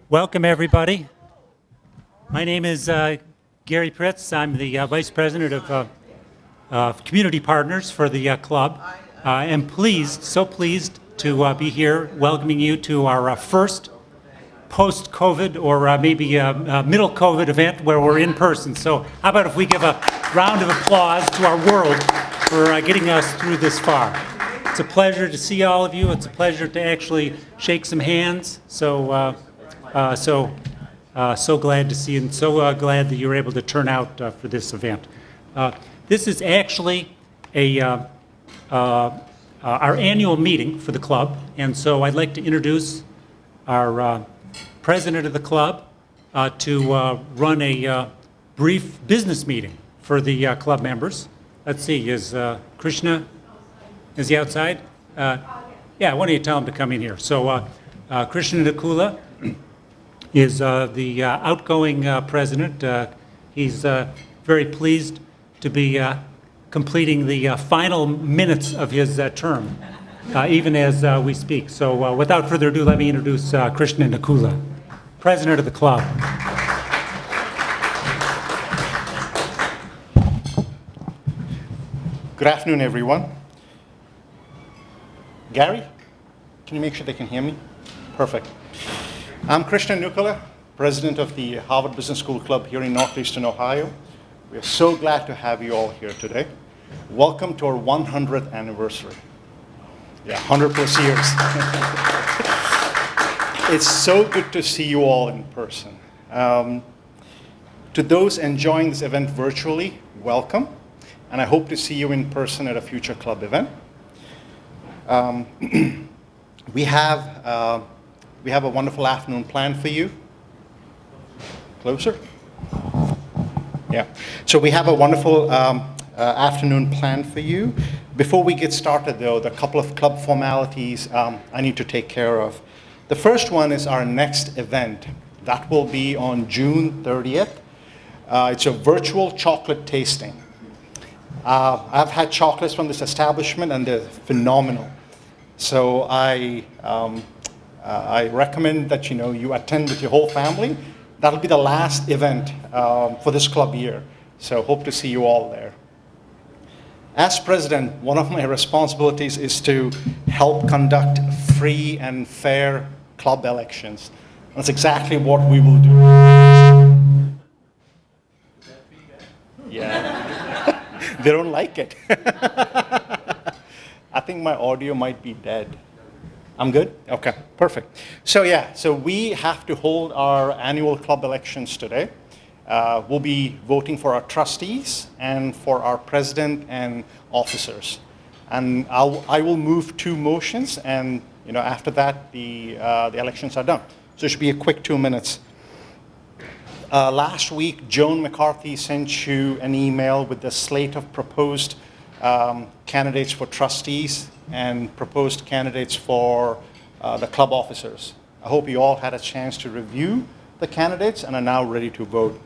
Welcome, everybody. My name is Gary Pritz. I'm the Vice President of Community Partners for the club. I'm so pleased to be here welcoming you to our first post-COVID or maybe middle COVID event where we're in person. So how about if we give a round of applause to our world for getting us through this far. It's a pleasure to see all of you. It's a pleasure to actually shake some hands. So glad to see you and so glad that you were able to turn out for this event. This is actually our annual meeting for the club, and so I'd like to introduce our president of the club to run a brief business meeting for the club members. Let's see, is Krishna, is he outside? Yeah, why don't you tell him to come in here. So Krishna Nakula is the outgoing president. He's very pleased to be completing the final minutes of his term, even as we speak. So without further ado, let me introduce Krishna Nakula, president of the club. Good afternoon, everyone. Gary, can you make sure they can hear me? Perfect. I'm Krishna Nakula, president of the Harvard Business School Club here in Northeastern Ohio. We're so glad to have you all here today. Welcome to our 100th anniversary. Yeah, 100 plus years. It's so good to see you all in person. To those enjoying this event virtually, welcome. And I hope to see you in person at a future club event. We have a wonderful afternoon planned for you. Closer? Yeah. So we have a wonderful afternoon planned for you. Before we get started, though, there are a couple of club formalities I need to take care of. The first one is our next event. That will be on June 30th. It's a virtual chocolate tasting. I've had chocolates from this establishment, and they're phenomenal. So I recommend that you attend with your whole family. That'll be the last event for this club year. So hope to see you all there. As president, one of my responsibilities is to help conduct free and fair club elections. That's exactly what we will do. Yeah. They don't like it. I think my audio might be dead. I'm good? Okay, perfect. So we have to hold our annual club elections today. We'll be voting for our trustees and for our president and officers. And I will move 2 motions, and after that the elections are done. So it should be a quick 2 minutes. Last week, Joan McCarthy sent you an email with the slate of proposed candidates for trustees and proposed candidates for the club officers. I hope you all had a chance to review the candidates and are now ready to vote.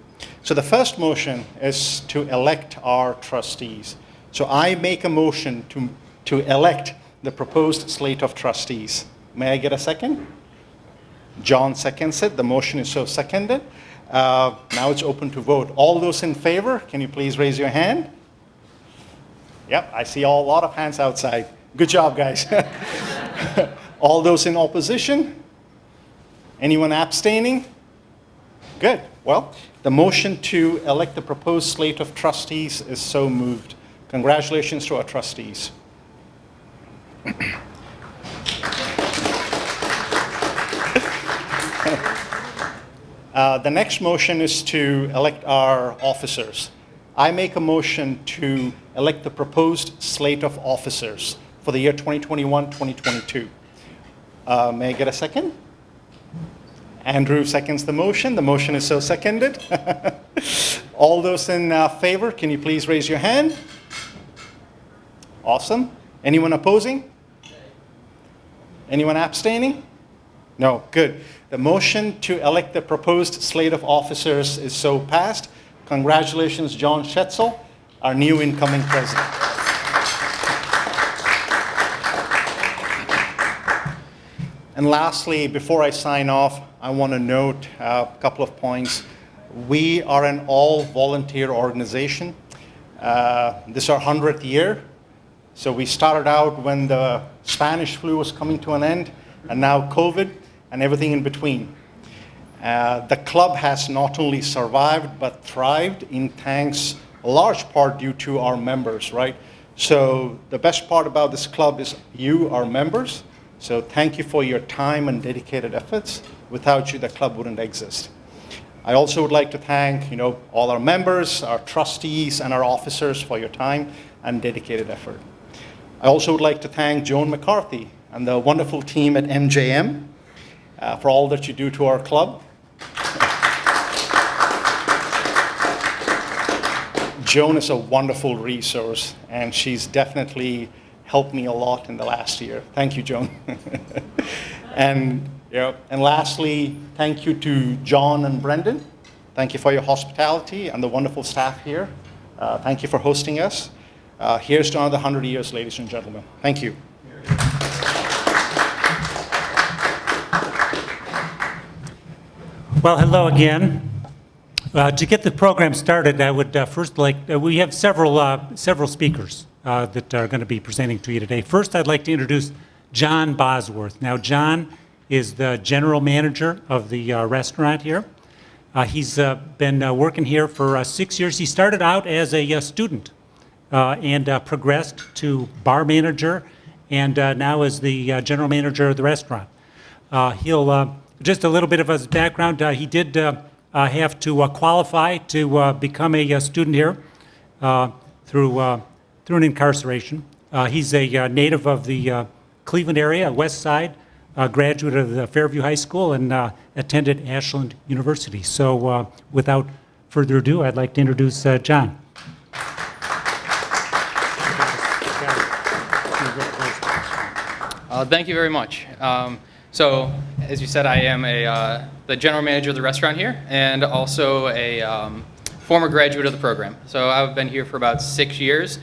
So the first motion is to elect our trustees. So I make a motion to elect the proposed slate of trustees. May I get a second? John seconds it. The motion is so seconded. Now it's open to vote. All those in favor, can you please raise your hand? Yep, I see a lot of hands outside. Good job, guys. All those in opposition? Anyone abstaining? Good. Well, the motion to elect the proposed slate of trustees is so moved. Congratulations to our trustees. The next motion is to elect our officers. I make a motion to elect the proposed slate of officers for the year 2021-2022. May I get a second? Andrew seconds the motion. The motion is so seconded. All those in favor, can you please raise your hand? Awesome. Anyone opposing? Anyone abstaining? No, good. The motion to elect the proposed slate of officers is so passed. Congratulations, John Schetzel, our new incoming president. And lastly, before I sign off, I want to note a couple of points. We are an all-volunteer organization. This is our 100th year. So we started out when the Spanish flu was coming to an end, and now COVID and everything in between. The club has not only survived, but thrived in thanks, a large part due to our members, right? So the best part about this club is you, our members. So thank you for your time and dedicated efforts. Without you, the club wouldn't exist. I also would like to thank, all our members, our trustees, and our officers for your time and dedicated effort. I also would like to thank Joan McCarthy and the wonderful team at MJM for all that you do to our club. Joan is a wonderful resource, and she's definitely helped me a lot in the last year. Thank you, Joan. And lastly, thank you to John and Brendan. Thank you for your hospitality and the wonderful staff here. Thank you for hosting us. Here's to another 100 years, ladies and gentlemen. Thank you. Well, hello again. To get the program started, I would first we have several speakers that are going to be presenting to you today. First, I'd like to introduce John Bosworth. Now, John is the general manager of the restaurant here. He's been working here for 6 years. He started out as a student and progressed to bar manager, and now is the general manager of the restaurant. Just a little bit of his background. He did have to qualify to become a student here through an incarceration. He's a native of the Cleveland area, West Side, graduate of the Fairview High School, and attended Ashland University. So without further ado, I'd like to introduce John. Thank you very much. So, as you said, I am the general manager of the restaurant here, and also a former graduate of the program. So I've been here for about 6 years.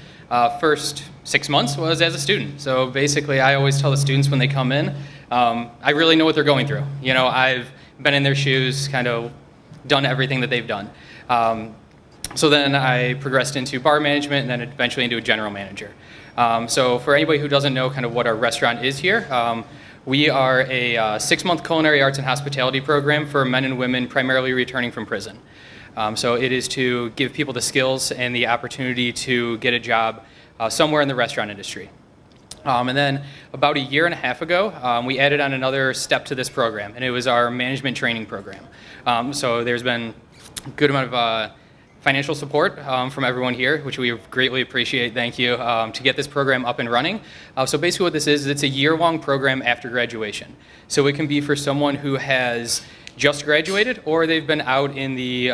First 6 months was as a student. So basically, I always tell the students when they come in, I really know what they're going through. I've been in their shoes, kind of done everything that they've done. So then I progressed into bar management, and then eventually into a general manager. So for anybody who doesn't know kind of what our restaurant is here, we are a 6-month culinary arts and hospitality program for men and women primarily returning from prison. So it is to give people the skills and the opportunity to get a job somewhere in the restaurant industry. And then about a year and a half ago, we added on another step to this program, and it was our management training program. So there's been a good amount of financial support from everyone here, which we greatly appreciate. Thank you, to get this program up and running. So basically what this is it's a year-long program after graduation. So it can be for someone who has just graduated, or they've been out in the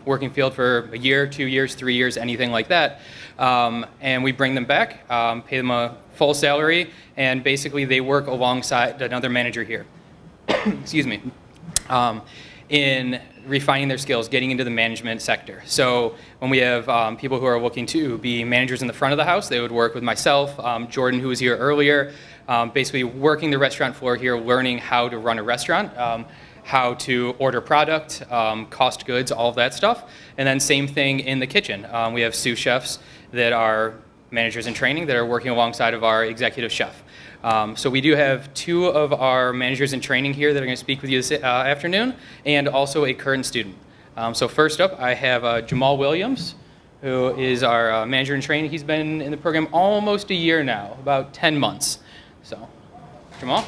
working field for a year, 2 years, 3 years, anything like that. And we bring them back, pay them a full salary, and basically they work alongside another manager here. Excuse me. In refining their skills, getting into the management sector. So when we have people who are looking to be managers in the front of the house, they would work with myself, Jordan, who was here earlier, basically working the restaurant floor here, learning how to run a restaurant, how to order product, cost goods, all of that stuff. And then same thing in the kitchen. We have sous chefs that are managers in training that are working alongside of our executive chef. So we do have 2 of our managers in training here that are going to speak with you this afternoon, and also a current student. So first up, I have Jamal Williams, who is our manager in training. He's been in the program almost a year now, about 10 months. So, Jamal?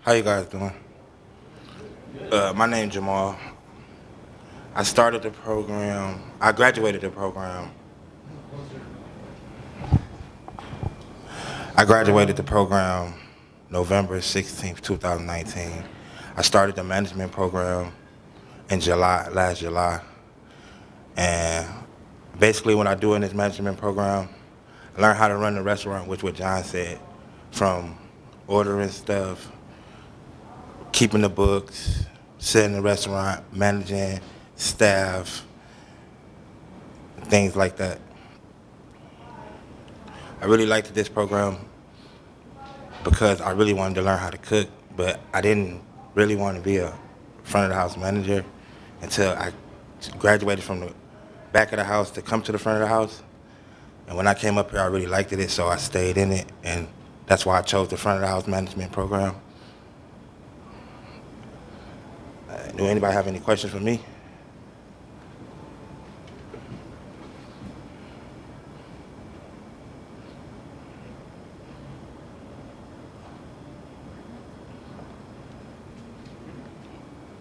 How you guys doing? My name's Jamal. I started the program, I graduated the program. I graduated the program November 16th, 2019. I started the management program in last July. And basically what I do in this management program, I learned how to run the restaurant, which what John said, from ordering stuff, keeping the books, setting the restaurant, managing staff, things like that. I really liked this program because I really wanted to learn how to cook, but I didn't really want to be a front of the house manager until I graduated from the back of the house to come to the front of the house. And when I came up here, I really liked it, so I stayed in it, and that's why I chose the front of the house management program. Do anybody have any questions for me?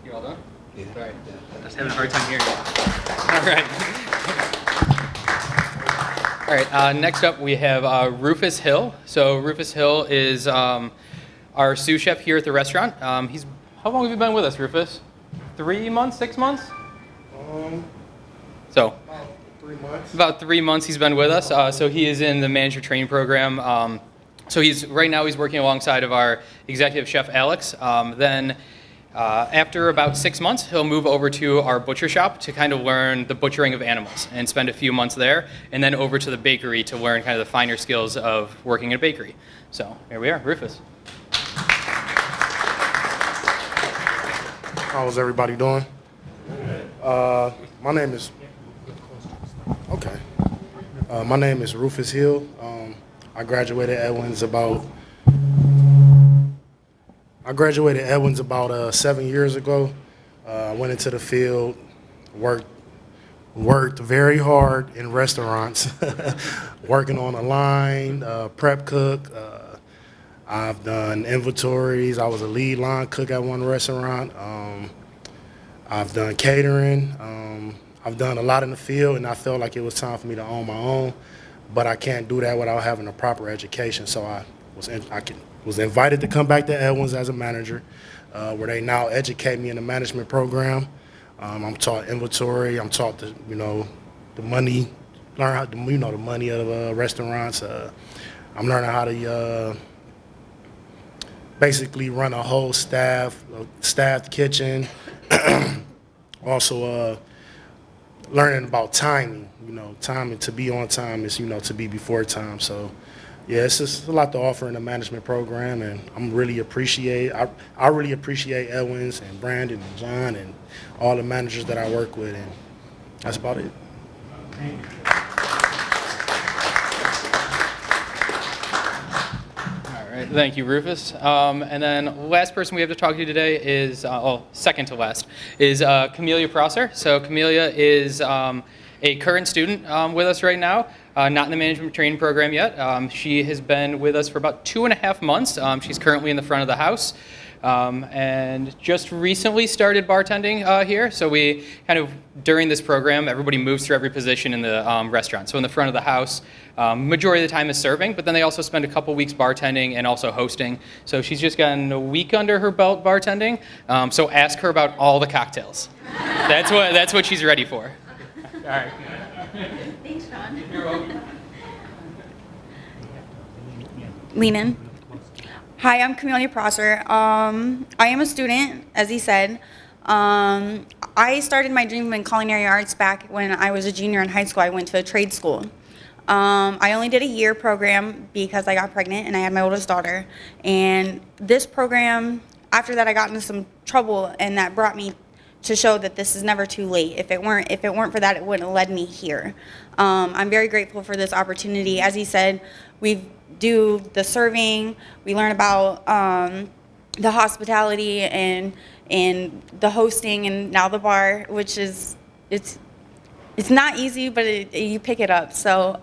You all done? Yeah. Sorry, I'm just having a hard time hearing you. All right. All right. Next up, we have Rufus Hill. So Rufus Hill is our sous chef here at the restaurant. How long have you been with us, Rufus? 3 months, 6 months? So About 3 months. about 3 months he's been with us. So he is in the manager training program. So right now he's working alongside of our executive chef Alex. Then after about 6 months, he'll move over to our butcher shop to kind of learn the butchering of animals and spend a few months there, and then over to the bakery to learn kind of the finer skills of working in a bakery. So here we are, Rufus. How's everybody doing? My name is my name is Rufus Hill. I graduated EDWINS about 7 years ago. I went into the field, worked very hard in restaurants, working on a line, prep cook. I've done inventories. I was a lead line cook at one restaurant. I've done catering. I've done a lot in the field, and I felt like it was time for me to own my own. But I can't do that without having a proper education. So I was invited to come back to EDWINS as a manager, where they now educate me in the management program. I'm taught inventory. I'm taught the money, learn how the money of restaurants. I'm learning how to basically run a whole staffed kitchen. Also learning about timing. Timing, to be on time is to be before time. So yeah, it's just a lot to offer in the management program, and I really appreciate EDWINS and Brandon and John and all the managers that I work with, and that's about it. All right, thank you, Rufus. And then last person we have to talk to today is, second to last, is Camelia Prosser. So Camelia is a current student with us right now, not in the management training program yet. She has been with us for about 2.5 months. She's currently in the front of the house. And just recently started bartending here. So we kind of, during this program, everybody moves through every position in the restaurant. So in the front of the house, majority of the time is serving, but then they also spend a couple weeks bartending and also hosting. So she's just gotten a week under her belt bartending. So ask her about all the cocktails. That's what she's ready for. All right. Thanks, Sean. You're welcome. Lean in. Hi, I'm Camelia Prosser. I am a student, as he said. I started my dream in culinary arts back when I was a junior in high school. I went to a trade school. I only did a year program because I got pregnant and I had my oldest daughter. And this program, after that, I got into some trouble, and that brought me to show that this is never too late. If it weren't for that, it wouldn't have led me here. I'm very grateful for this opportunity. As he said, we do the serving, we learn about the hospitality and the hosting, and now the bar, which is it's not easy, but you pick it up. So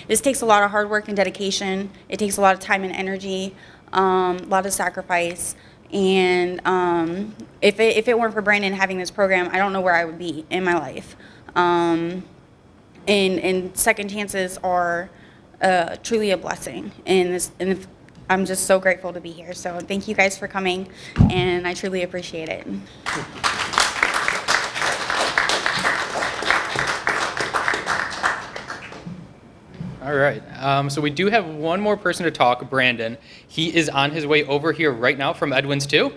this takes a lot of hard work and dedication. It takes a lot of time and energy, a lot of sacrifice. And if it weren't for Brandon having this program, I don't know where I would be in my life. And second chances are truly a blessing. And I'm just so grateful to be here. So thank you guys for coming, and I truly appreciate it. All right. So we do have one more person to talk, Brandon. He is on his way over here right now from EDWINS too.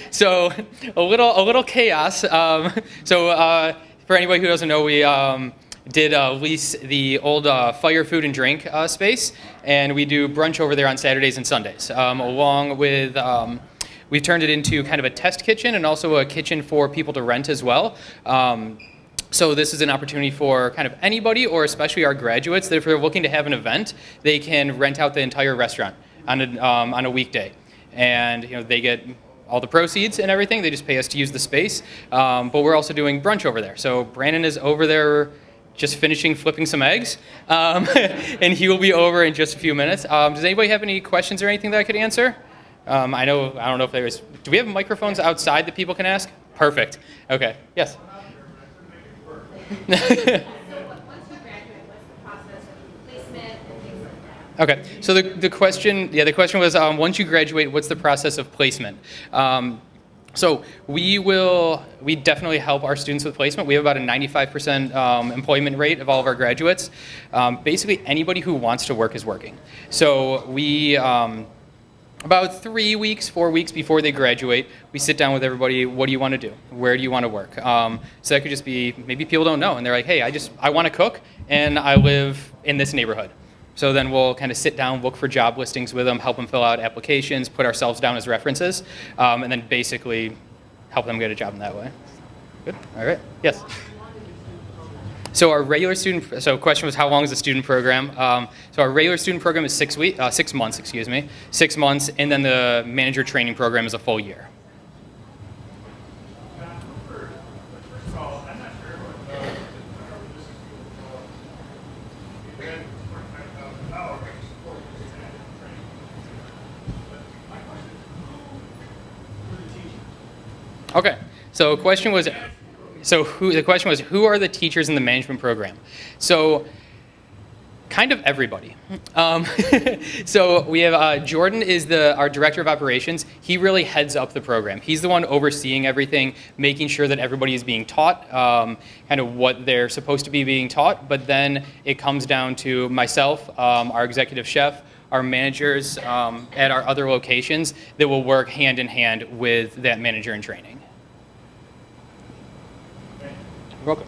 So a little chaos. For anybody who doesn't know, did lease the old fire, food, and drink space, and we do brunch over there on Saturdays and Sundays, along with we've turned it into kind of a test kitchen and also a kitchen for people to rent as well. So this is an opportunity for kind of anybody, or especially our graduates, that if they're looking to have an event, they can rent out the entire restaurant on a weekday, and they get all the proceeds and everything. They just pay us to use the space. But we're also doing brunch over there. So Brandon is over there just finishing flipping some eggs, and he will be over in just a few minutes. Does anybody have any questions or anything that I could answer? I don't know if there's. Do we have microphones outside that people can ask? Perfect. Okay. Yes. Okay, so the question was, once you graduate, what's the process of placement? So we definitely help our students with placement. We have about a 95% employment rate of all of our graduates. Basically, anybody who wants to work is working. So we, about 3 weeks, 4 weeks before they graduate, we sit down with everybody. What do you want to do? Where do you want to work? So that could just be, maybe people don't know, and they're like, hey, I want to cook, and I live in this neighborhood. So then we'll kind of sit down, look for job listings with them, help them fill out applications, put ourselves down as references, and then basically help them get a job in that way. Good. All right. Yes. So our regular student. So question was, how long is the student program? So our regular student program is 6 months. 6 months, and then the manager training program is a full year. Okay, so the question was, who are the teachers in the management program? So, kind of everybody. So we have Jordan is our director of operations. He really heads up the program. He's the one overseeing everything, making sure that everybody is being taught kind of what they're supposed to be being taught. But then it comes down to myself, our executive chef, our managers at our other locations that will work hand in hand with that manager in training. You're welcome.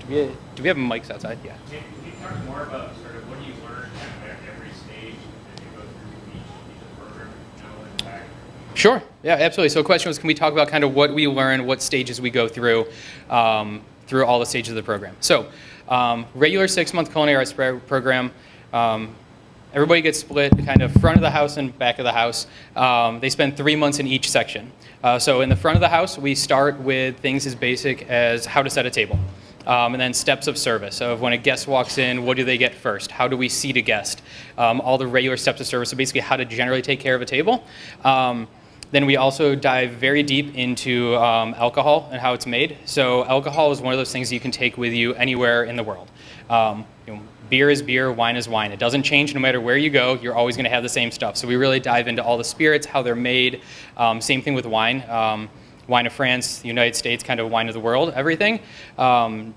Do we have mics outside? Yeah. Can you talk more about sort of what do you learn at every stage that you go through each program, and back? Sure. Yeah, absolutely. So the question was, can we talk about kind of what we learn, what stages we go through all the stages of the program. So regular 6-month culinary arts program, everybody gets split kind of front of the house and back of the house. They spend 3 months in each section. So in the front of the house, we start with things as basic as how to set a table. And then steps of service, of when a guest walks in, what do they get first? How do we seat a guest? All the regular steps of service, so basically how to generally take care of a table. Then we also dive very deep into alcohol and how it's made. So alcohol is one of those things you can take with you anywhere in the world. Beer is beer, wine is wine. It doesn't change no matter where you go. You're always going to have the same stuff. So we really dive into all the spirits, how they're made. Same thing with wine. Wine of France, the United States, kind of wine of the world, everything. And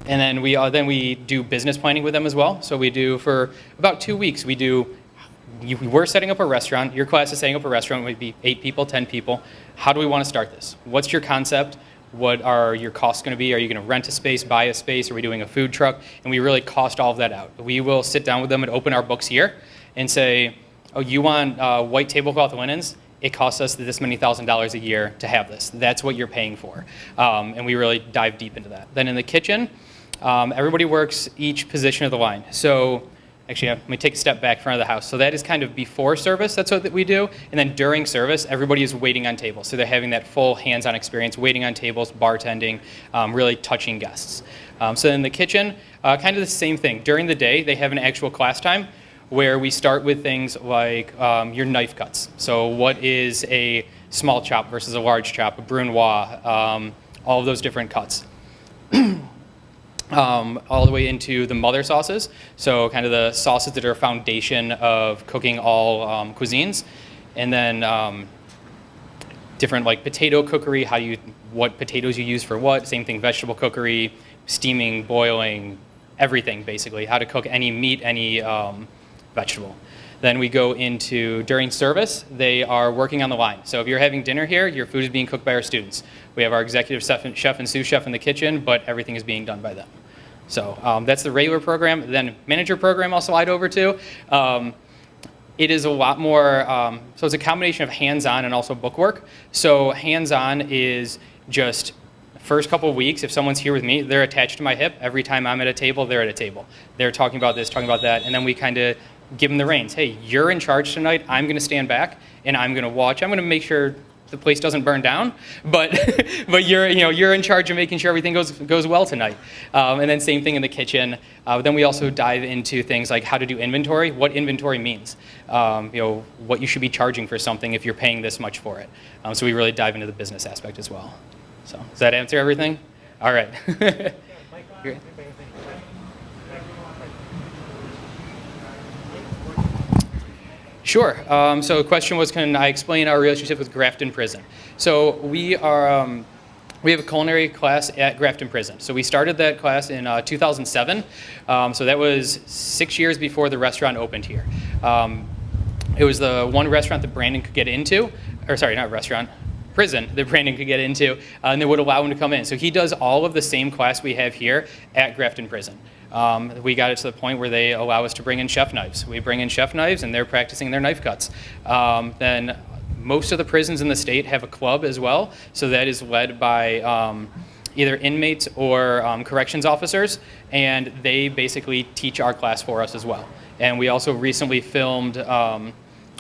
then we do business planning with them as well. So we do for about 2 weeks. We're setting up a restaurant. Your class is setting up a restaurant. It would be 8 people, 10 people. How do we want to start this? What's your concept? What are your costs going to be? Are you going to rent a space, buy a space? Are we doing a food truck? And we really cost all of that out. We will sit down with them and open our books here and say, oh, you want white tablecloth linens? It costs us this many $1,000s a year to have this. That's what you're paying for. And we really dive deep into that. Then in the kitchen, everybody works each position of the line. So actually, let me take a step back front of the house. So that is kind of before service, that's what we do. And then during service, everybody is waiting on tables. So they're having that full hands-on experience, waiting on tables, bartending, really touching guests. So in the kitchen, kind of the same thing. During the day, they have an actual class time where we start with things like your knife cuts. So what is a small chop versus a large chop, a brunoise, all of those different cuts. All the way into the mother sauces, so kind of the sauces that are a foundation of cooking all cuisines, and then different like potato cookery, what potatoes you use for what, same thing, vegetable cookery, steaming, boiling, everything basically, how to cook any meat, any vegetable. Then we go into, during service, they are working on the line. So if you're having dinner here, your food is being cooked by our students. We have our executive chef and sous chef in the kitchen, but everything is being done by them. So that's the regular program. Then manager program I'll slide over to. It is a lot more, so it's a combination of hands-on and also bookwork. So hands-on is just first couple of weeks, if someone's here with me, they're attached to my hip. Every time I'm at a table, they're at a table. They're talking about this, talking about that, and then we kind of give them the reins. Hey, you're in charge tonight. I'm going to stand back, and I'm going to watch. I'm going to make sure the place doesn't burn down, but but you're in charge of making sure everything goes well tonight. And then same thing in the kitchen. Then we also dive into things like how to do inventory, what inventory means, what you should be charging for something if you're paying this much for it. So we really dive into the business aspect as well. So does that answer everything? All right. Sure. So the question was, can I explain our relationship with Grafton Prison? So we have a culinary class at Grafton Prison. So we started that class in 2007. So that was 6 years before the restaurant opened here. It was the one restaurant that Brandon could get into, or sorry, not restaurant, prison that Brandon could get into, and they would allow him to come in. So he does all of the same class we have here at Grafton Prison. We got it to the point where they allow us to bring in chef knives. We bring in chef knives, and they're practicing their knife cuts. Then most of the prisons in the state have a club as well, so that is led by either inmates or corrections officers, and they basically teach our class for us as well. And we also recently filmed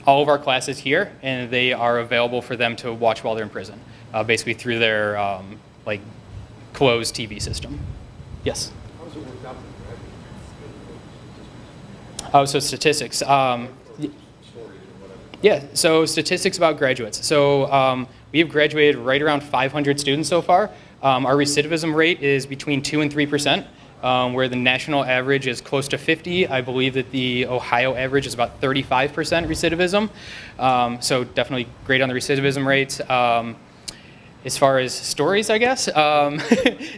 all of our classes here, and they are available for them to watch while they're in prison, basically through their closed TV system. Yes? How does it work out? Oh, so statistics. Yeah, so statistics about graduates. So we have graduated right around 500 students so far. Our recidivism rate is between 2 and 3%, where the national average is close to 50. I believe that the Ohio average is about 35% recidivism. So definitely great on the recidivism rates. As far as stories, I guess.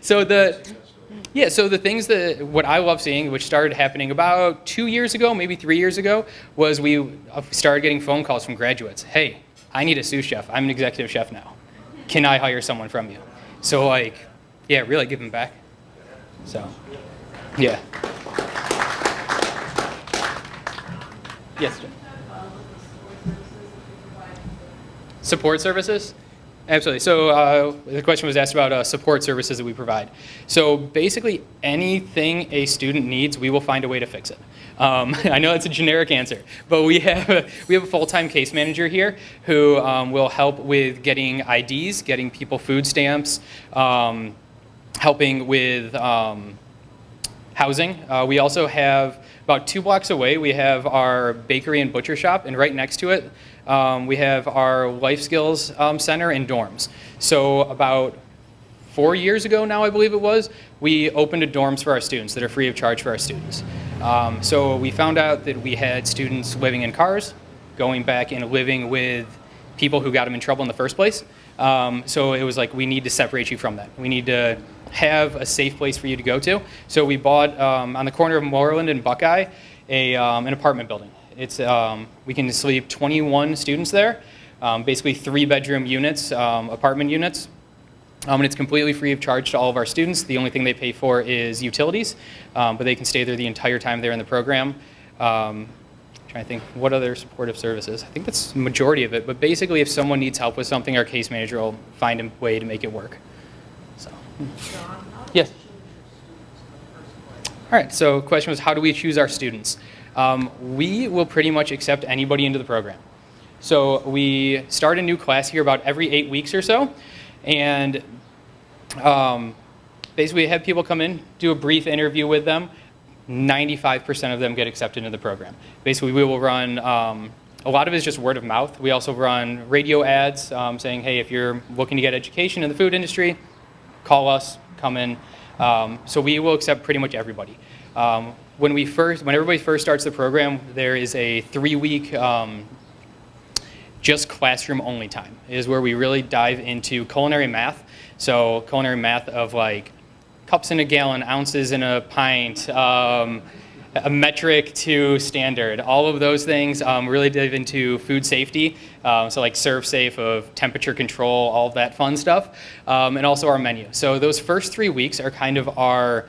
So the things that, what I love seeing, which started happening about 2 years ago, maybe 3 years ago, was we started getting phone calls from graduates. Hey, I need a sous chef. I'm an executive chef now. Can I hire someone from you? So really giving back. So, yeah. Yes, Jim. Support services? Absolutely. So the question was asked about support services that we provide. So basically anything a student needs, we will find a way to fix it. I know that's a generic answer, but we have a full-time case manager here who will help with getting IDs, getting people food stamps, helping with housing. We also have, about 2 blocks away, we have our bakery and butcher shop, and right next to it, we have our life skills center and dorms. So about 4 years ago now, I believe it was, we opened a dorms for our students that are free of charge for our students. So we found out that we had students living in cars, going back and living with people who got them in trouble in the first place. So it was like, we need to separate you from that. We need to have a safe place for you to go to. So we bought, on the corner of Moreland and Buckeye, an apartment building. It's we can sleep 21 students there, basically 3-bedroom units, apartment units. And it's completely free of charge to all of our students. The only thing they pay for is utilities, but they can stay there the entire time they're in the program. Trying to think, what other supportive services? I think that's the majority of it, but basically if someone needs help with something, our case manager will find a way to make it work. So, yes. All right, so the question was, how do we choose our students? We will pretty much accept anybody into the program. So we start a new class here about every 8 weeks or so, and basically have people come in, do a brief interview with them. 95% of them get accepted into the program. Basically, we will run, a lot of it is just word of mouth. We also run radio ads saying, hey, if you're looking to get education in the food industry, call us, come in. So we will accept pretty much everybody. When everybody first starts the program, there is a 3-week just classroom only time. It is where we really dive into culinary math. So culinary math of like cups in a gallon, ounces in a pint, a metric to standard. All of those things really dive into food safety, so like serve safe of temperature control, all of that fun stuff, and also our menu. So those first 3 weeks are kind of our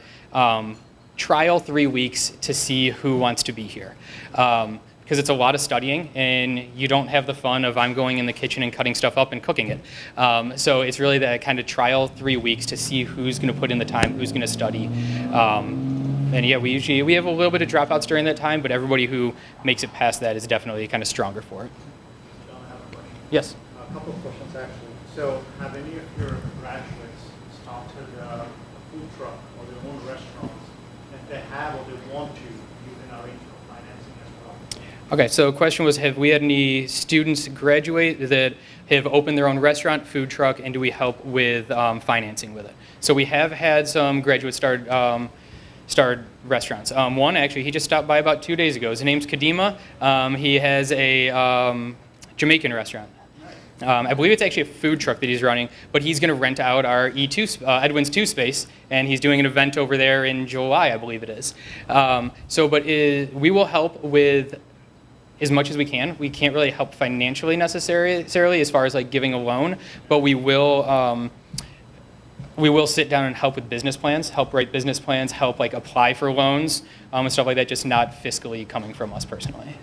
trial 3 weeks to see who wants to be here. Because it's a lot of studying, and you don't have the fun of I'm going in the kitchen and cutting stuff up and cooking it. So it's really that kind of trial 3 weeks to see who's going to put in the time, who's going to study. And yeah, we have a little bit of dropouts during that time, but everybody who makes it past that is definitely kind of stronger for it. John, I have a question. Yes. A couple of questions actually. So, have any of your graduates started a food truck or their own restaurants? If they have or they want to, you can arrange for financing as well. Okay, so the question was, have we had any students graduate that have opened their own restaurant, food truck, and do we help with financing with it? So we have had some graduates start restaurants. One, actually, he just stopped by about 2 days ago. His name's Kadima. He has a Jamaican restaurant. I believe it's actually a food truck that he's running, but he's going to rent out our EDWINS 2 space, and he's doing an event over there in July, I believe it is. We will help with as much as we can. We can't really help financially necessarily as far as like giving a loan, but we will sit down and help with business plans, help write business plans, help like apply for loans and stuff like that, just not fiscally coming from us personally.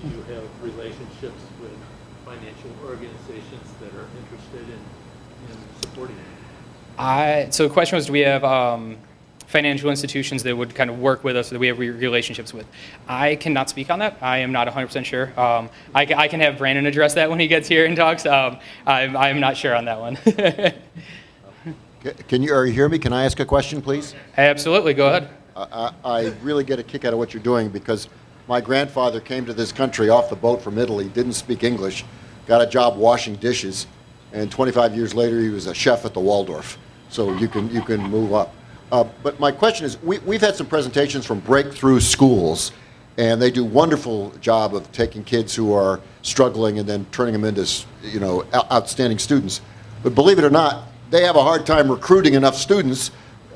Do you have relationships with financial organizations that are interested in supporting you? So the question was, do we have financial institutions that would kind of work with us that we have relationships with? I cannot speak on that. I am not 100% sure. I can have Brandon address that when he gets here and talks. I'm not sure on that one. Are you hear me? Can I ask a question, please? Absolutely, go ahead. I really get a kick out of what you're doing because my grandfather came to this country off the boat from Italy, didn't speak English, got a job washing dishes, and 25 years later he was a chef at the Waldorf. So you can move up. But my question is, we've had some presentations from Breakthrough Schools, and they do a wonderful job of taking kids who are struggling and then turning them into, outstanding students. But believe it or not, they have a hard time recruiting enough students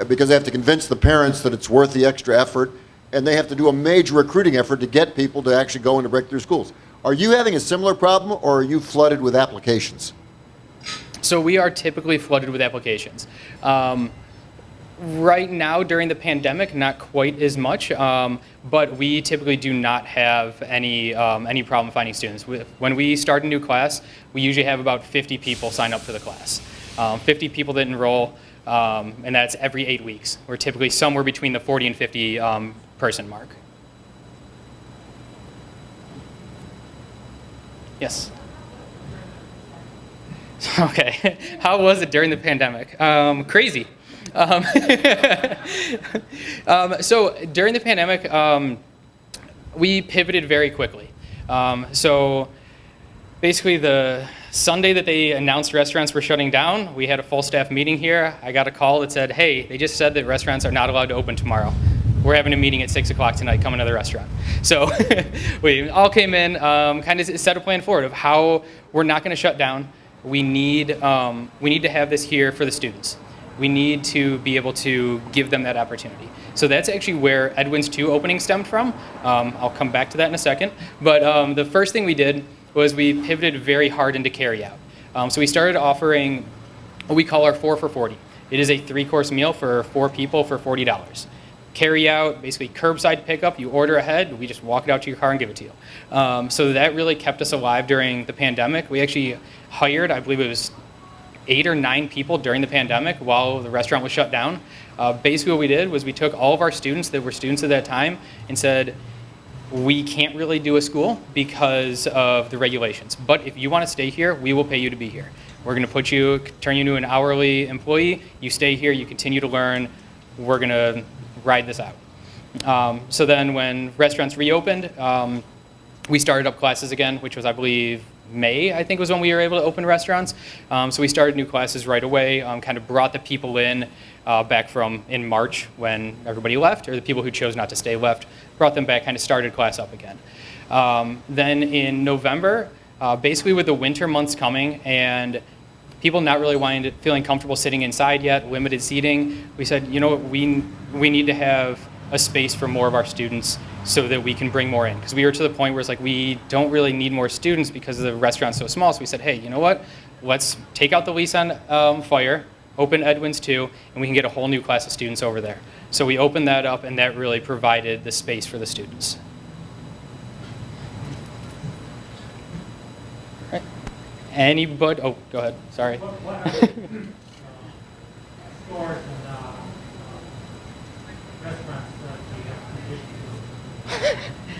because they have to convince the parents that it's worth the extra effort, and they have to do a major recruiting effort to get people to actually go into Breakthrough Schools. Are you having a similar problem, or are you flooded with applications? So we are typically flooded with applications. Right now, during the pandemic, not quite as much, but we typically do not have any problem finding students. When we start a new class, we usually have about 50 people sign up for the class. 50 people that enroll, and that's every 8 weeks. We're typically somewhere between the 40 and 50 person mark. Yes? Okay, how was it during the pandemic? Crazy. So during the pandemic, we pivoted very quickly. So basically the Sunday that they announced restaurants were shutting down, we had a full staff meeting here. I got a call that said, hey, they just said that restaurants are not allowed to open tomorrow. We're having a meeting at 6 o'clock tonight, come into the restaurant. So we all came in, kind of set a plan forward of how we're not gonna shut down. We need to have this here for the students. We need to be able to give them that opportunity. So that's actually where EDWINS 2 opening stemmed from. I'll come back to that in a second. But the first thing we did was we pivoted very hard into carryout. So we started offering what we call our 4 for 40. It is a 3-course meal for 4 people for $40. Carryout, basically curbside pickup, you order ahead, we just walk it out to your car and give it to you. So that really kept us alive during the pandemic. We actually hired, I believe it was 8 or 9 people during the pandemic while the restaurant was shut down. Basically what we did was we took all of our students that were students at that time and said, we can't really do a school because of the regulations, but if you want to stay here, we will pay you to be here. We're going to turn you into an hourly employee, you stay here, you continue to learn, we're going to ride this out. So then when restaurants reopened, we started up classes again, which was, I believe, May, I think was when we were able to open restaurants. So we started new classes right away, kind of brought the people in back from in March when everybody left, or the people who chose not to stay left, brought them back, kind of started class up again. Then in November, basically with the winter months coming and people not really feeling comfortable sitting inside yet, limited seating, we said, you know what, we need to have a space for more of our students so that we can bring more in. Because we were to the point where it's like we don't really need more students because the restaurant's so small. So we said, hey, you know what? Let's take out the lease on Fire, open EDWINS 2, and we can get a whole new class of students over there. So we opened that up, and that really provided the space for the students. All right. Anybody? Oh, go ahead. Sorry. What are stores and restaurants do you have conditions?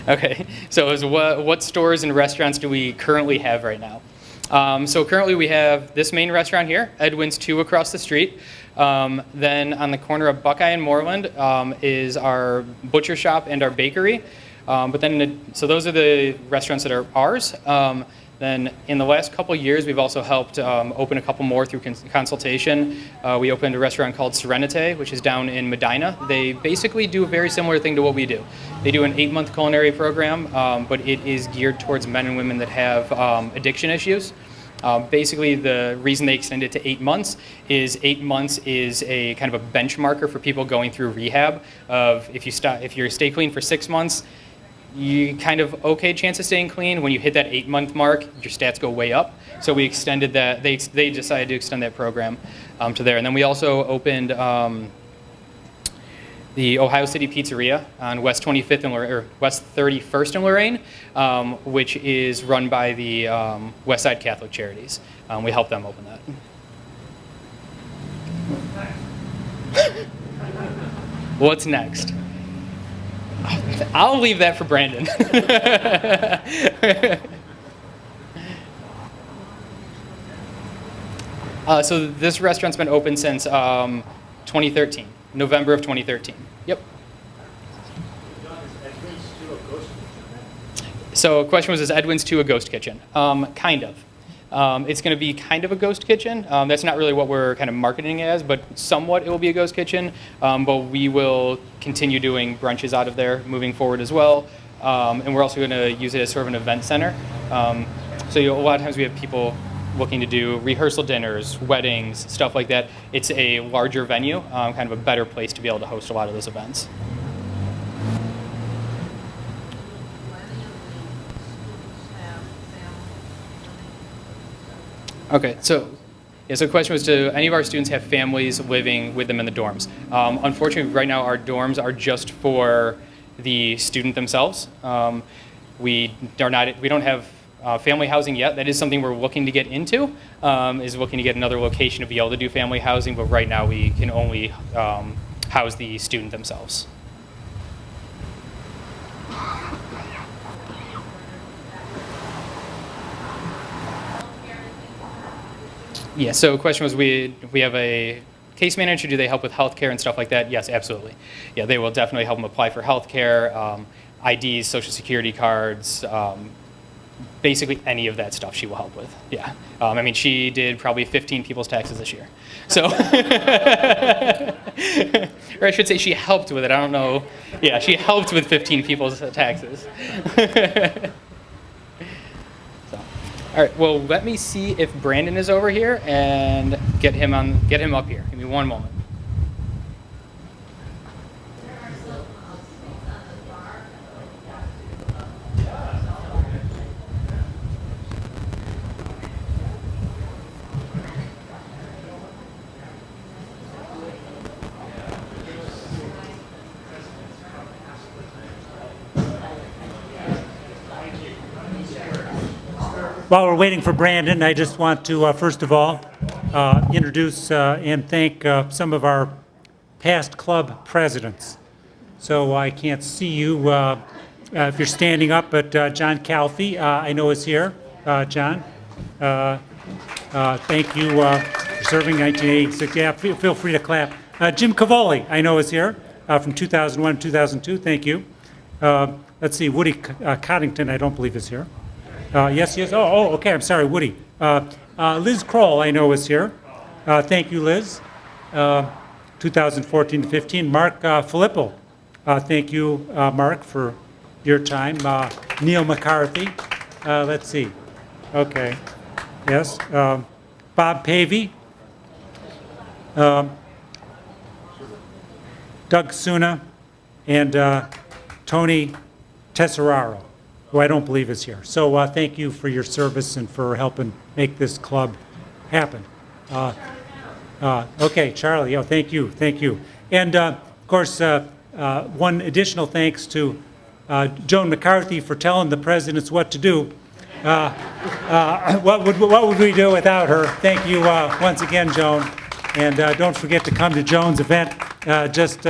Okay, so is what stores and restaurants do we currently have right now? So currently we have this main restaurant here, EDWINS 2 across the street. Then on the corner of Buckeye and Moreland is our butcher shop and our bakery. But then, so those are the restaurants that are ours. Then in the last couple years, we've also helped open a couple more through consultation. We opened a restaurant called Serenite, which is down in Medina. They basically do a very similar thing to what we do. They do an 8-month culinary program, but it is geared towards men and women that have addiction issues. Basically, the reason they extend it to 8 months is 8 months is a kind of a benchmarker for people going through rehab. Of if you stay clean for 6 months, you kind of okay chance of staying clean. When you hit that 8-month mark, your stats go way up. So we extended that. They decided to extend that program to there. And then we also opened the Ohio City Pizzeria on West 25th and or West 31st in Lorraine, which is run by the West Side Catholic Charities. We helped them open that. What's next? I'll leave that for Brandon. So this restaurant's been open since 2013, November of 2013. Yep. So the question was, is EDWINS 2 a ghost kitchen? Kind of. It's going to be kind of a ghost kitchen. That's not really what we're kind of marketing as, but somewhat it will be a ghost kitchen. But we will continue doing brunches out of there moving forward as well. And we're also going to use it as sort of an event center. So a lot of times we have people looking to do rehearsal dinners, weddings, stuff like that. It's a larger venue, kind of a better place to be able to host a lot of those events. Okay, so the question was, do any of our students have families living with them in the dorms? Unfortunately, right now our dorms are just for the student themselves. We don't have family housing yet. That is something we're looking to get into, is looking to get another location to be able to do family housing, but right now we can only house the student themselves. Yeah, so the question was, we have a case manager, do they help with healthcare and stuff like that? Yes, absolutely. Yeah, they will definitely help them apply for healthcare, IDs, social security cards, basically any of that stuff she will help with. Yeah. I mean, she did probably 15 people's taxes this year. So, or I should say she helped with it. I don't know. Yeah, she helped with 15 people's taxes. All right, well, let me see if Brandon is over here and get him up here. Give me one moment. While we're waiting for Brandon, I just want to, first of all, introduce and thank some of our past club presidents. So I can't see you if you're standing up, but John Calfee, I know is here. John, thank you for serving 1986. Yeah, feel free to clap. Jim Cavoli, I know is here from 2001 to 2002. Thank you. Let's see, Woody Coddington, I don't believe is here. Yes. Oh, okay. I'm sorry, Woody. Liz Kroll, I know, is here. Thank you, Liz. 2014 to 15. Mark Filippo. Thank you, Mark, for your time. Neil McCarthy. Let's see. Okay. Yes. Bob Pavey. Doug Suna. and Tony Tesseraro, who I don't believe is here. So thank you for your service and for helping make this club happen. Okay, Charlie, thank you, thank you. And of course, one additional thanks to Joan McCarthy for telling the presidents what to do. What would we do without her? Thank you once again, Joan. And don't forget to come to Joan's event, just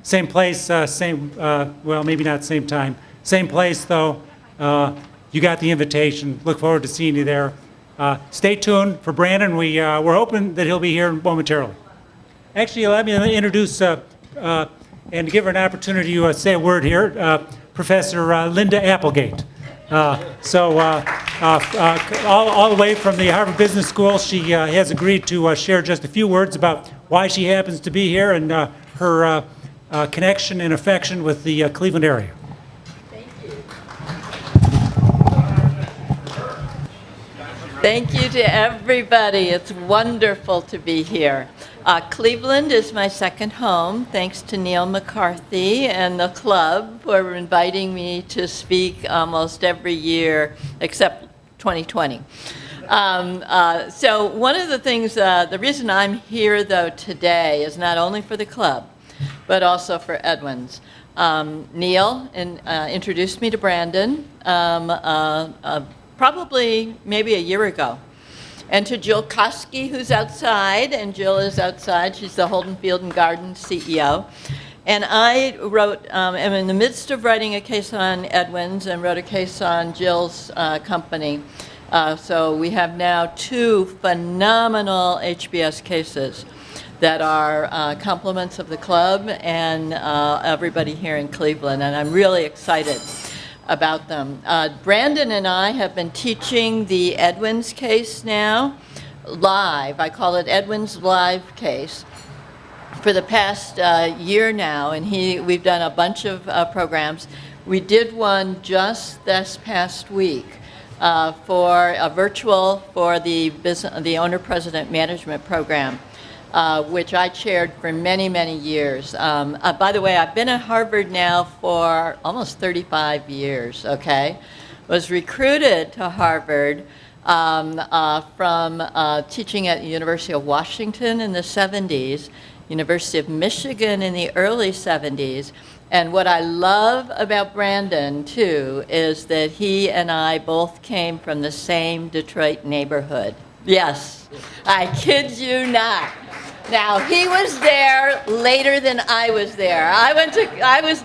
same place, same, well, maybe not same time. Same place, though. You got the invitation. Look forward to seeing you there. Stay tuned for Brandon. We're hoping that he'll be here momentarily. Actually, let me introduce and give her an opportunity to say a word here, Professor Linda Applegate. All the way from the Harvard Business School, she has agreed to share just a few words about why she happens to be here and her connection and affection with the Cleveland area. Thank you to everybody. It's wonderful to be here. Cleveland is my second home, thanks to Neil McCarthy and the club for inviting me to speak almost every year except 2020. So one of the things, the reason I'm here though today is not only for the club, but also for EDWINS. Neil introduced me to Brandon probably maybe a year ago. And to Jill Koski, who's outside, and Jill is outside. She's the Holden Field and Garden CEO. And I am in the midst of writing a case on EDWINS and wrote a case on Jill's company. So we have now 2 phenomenal HBS cases that are compliments of the club and everybody here in Cleveland. And I'm really excited about them. Brandon and I have been teaching the EDWINS case now live. I call it EDWINS live case for the past year now, and we've done a bunch of programs. We did one just this past week for a virtual for the Owner-President Management Program, which I chaired for many, many years. By the way, I've been at Harvard now for almost 35 years, okay? Was recruited to Harvard from teaching at the University of Washington in the 70s, University of Michigan in the early 70s. And what I love about Brandon, too, is that he and I both came from the same Detroit neighborhood. Yes, I kid you not. Now, he was there later than I was there. I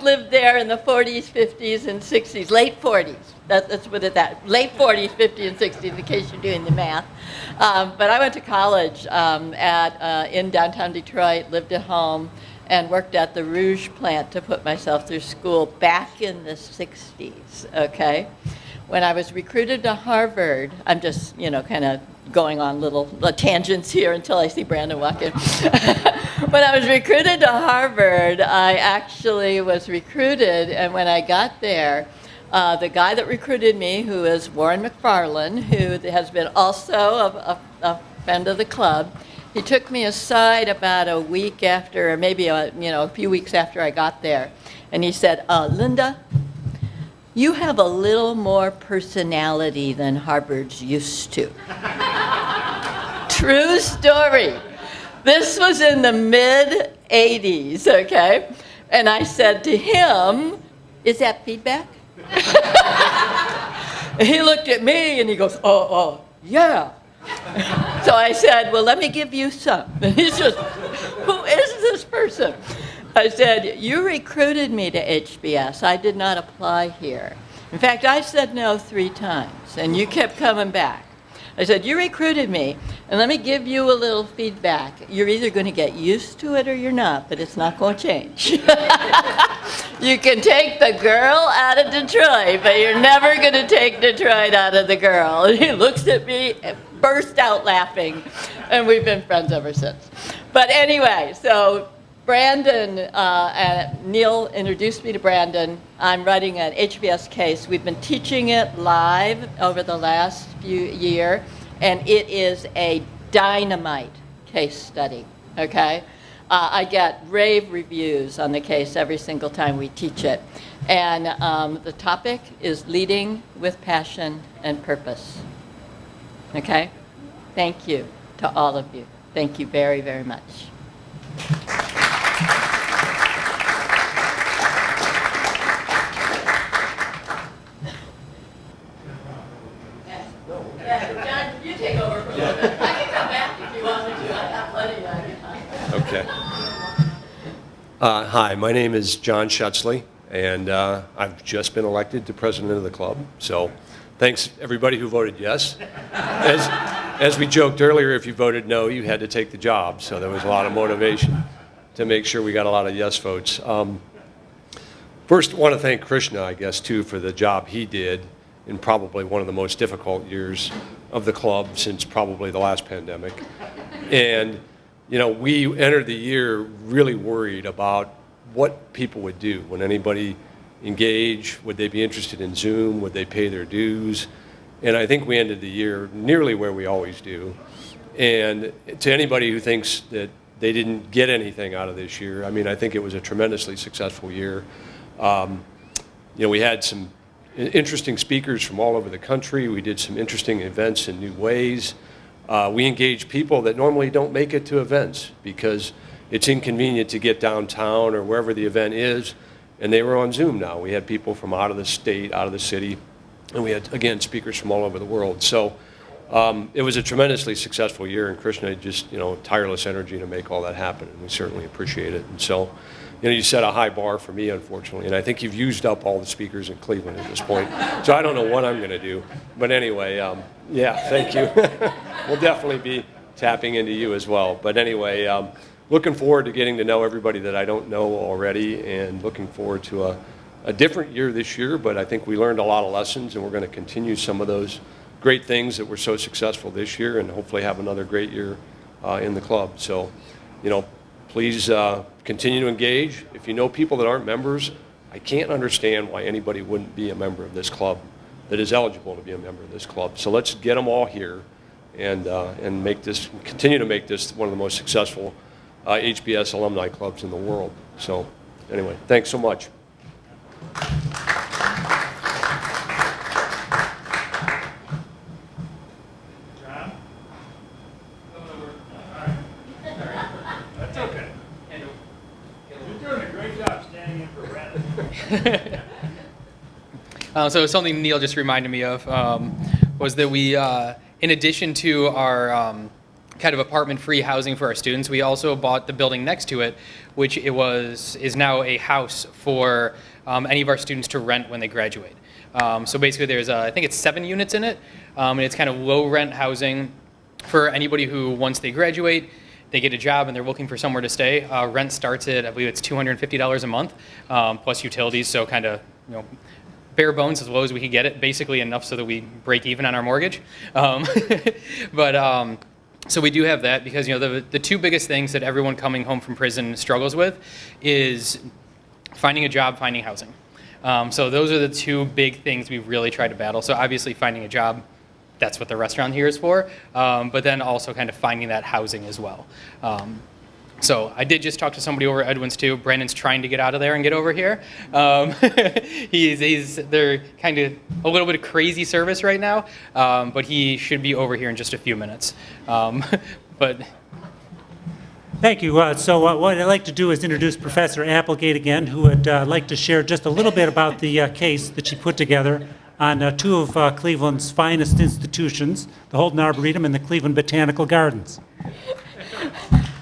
lived there in the 40s, 50s, and 60s, late 40s. Let's put it that, late 40s, 50s, and 60s, in case you're doing the math. But I went to college in downtown Detroit, lived at home, and worked at the Rouge plant to put myself through school back in the 60s, okay? When I was recruited to Harvard, I'm just, kind of going on little tangents here until I see Brandon walk in. When I was recruited to Harvard, I actually was recruited, and when I got there, the guy that recruited me, who is Warren McFarland, who has been also a friend of the club, he took me aside about a week after, or maybe a few weeks after I got there, and he said, Linda, you have a little more personality than Harvard's used to. True story. This was in the mid-'80s, okay? And I said to him, is that feedback? And he looked at me and he goes, oh, yeah. So I said, well, let me give you some. And he's just, who is this person? I said, you recruited me to HBS. I did not apply here. In fact, I said no 3 times, and you kept coming back. I said, you recruited me, and let me give you a little feedback. You're either going to get used to it or you're not, but it's not going to change. You can take the girl out of Detroit, but you're never going to take Detroit out of the girl. And he looks at me and burst out laughing, and we've been friends ever since. But anyway, so Brandon, Neil introduced me to Brandon. I'm writing an HBS case. We've been teaching it live over the last few years, and it is a dynamite case study, okay? I get rave reviews on the case every single time we teach it. And the topic is leading with passion and purpose. Okay? Thank you to all of you. Thank you very, very much. John, you take over for a little bit. I can come back if you want me to. I have plenty of time. Okay. Hi, my name is John Schutzley, and I've just been elected to president of the club. So thanks everybody who voted yes. As we joked earlier, if you voted no, you had to take the job. So there was a lot of motivation to make sure we got a lot of yes votes. First, I want to thank Krishna, I guess, too, for the job he did in probably one of the most difficult years of the club since probably the last pandemic. And, you know, we entered the year really worried about what people would do when anybody engaged. Would they be interested in Zoom? Would they pay their dues? And I think we ended the year nearly where we always do. And to anybody who thinks that they didn't get anything out of this year, I mean, I think it was a tremendously successful year. You know, we had some interesting speakers from all over the country. We did some interesting events in new ways. We engaged people that normally don't make it to events because it's inconvenient to get downtown or wherever the event is, and they were on Zoom now. We had people from out of the state, out of the city, and we had, again, speakers from all over the world. So it was a tremendously successful year, and Krishna had just, you know, tireless energy to make all that happen, and we certainly appreciate it. And so, you know, you set a high bar for me, unfortunately, and I think you've used up all the speakers in Cleveland at this point. So I don't know what I'm going to do. But anyway, yeah, thank you. We'll definitely be tapping into you as well. But anyway, looking forward to getting to know everybody that I don't know already, and looking forward to a different year this year. But I think we learned a lot of lessons, and we're going to continue some of those great things that were so successful this year, and hopefully have another great year in the club. So, you know, please continue to engage. If you know people that aren't members, I can't understand why anybody wouldn't be a member of this club that is eligible to be a member of this club. So let's get them all here and continue to make this one of the most successful HBS alumni clubs in the world. So anyway, thanks so much. So something Neil just reminded me of was that we, in addition to our kind of apartment-free housing for our students, we also bought the building next to it, which is now a house for any of our students to rent when they graduate. So basically, there's I think it's 7 units in it, and it's kind of low-rent housing for anybody who, once they graduate, they get a job and they're looking for somewhere to stay. Rent starts at, I believe it's $250 a month, plus utilities, so kind of, you know, bare bones as low as we could get it, basically enough so that we break even on our mortgage. So we do have that because, you know, the two biggest things that everyone coming home from prison struggles with is finding a job, finding housing. So those are the two big things we really try to battle. So obviously finding a job, that's what the restaurant here is for, but then also kind of finding that housing as well. So I did just talk to somebody over at EDWINS too. Brandon's trying to get out of there and get over here. They're kind of a little bit of crazy service right now, but he should be over here in just a few minutes. But Thank you. So what I'd like to do is introduce Professor Applegate again, who would like to share just a little bit about the case that she put together on two of Cleveland's finest institutions, the Holden Arboretum and the Cleveland Botanical Gardens.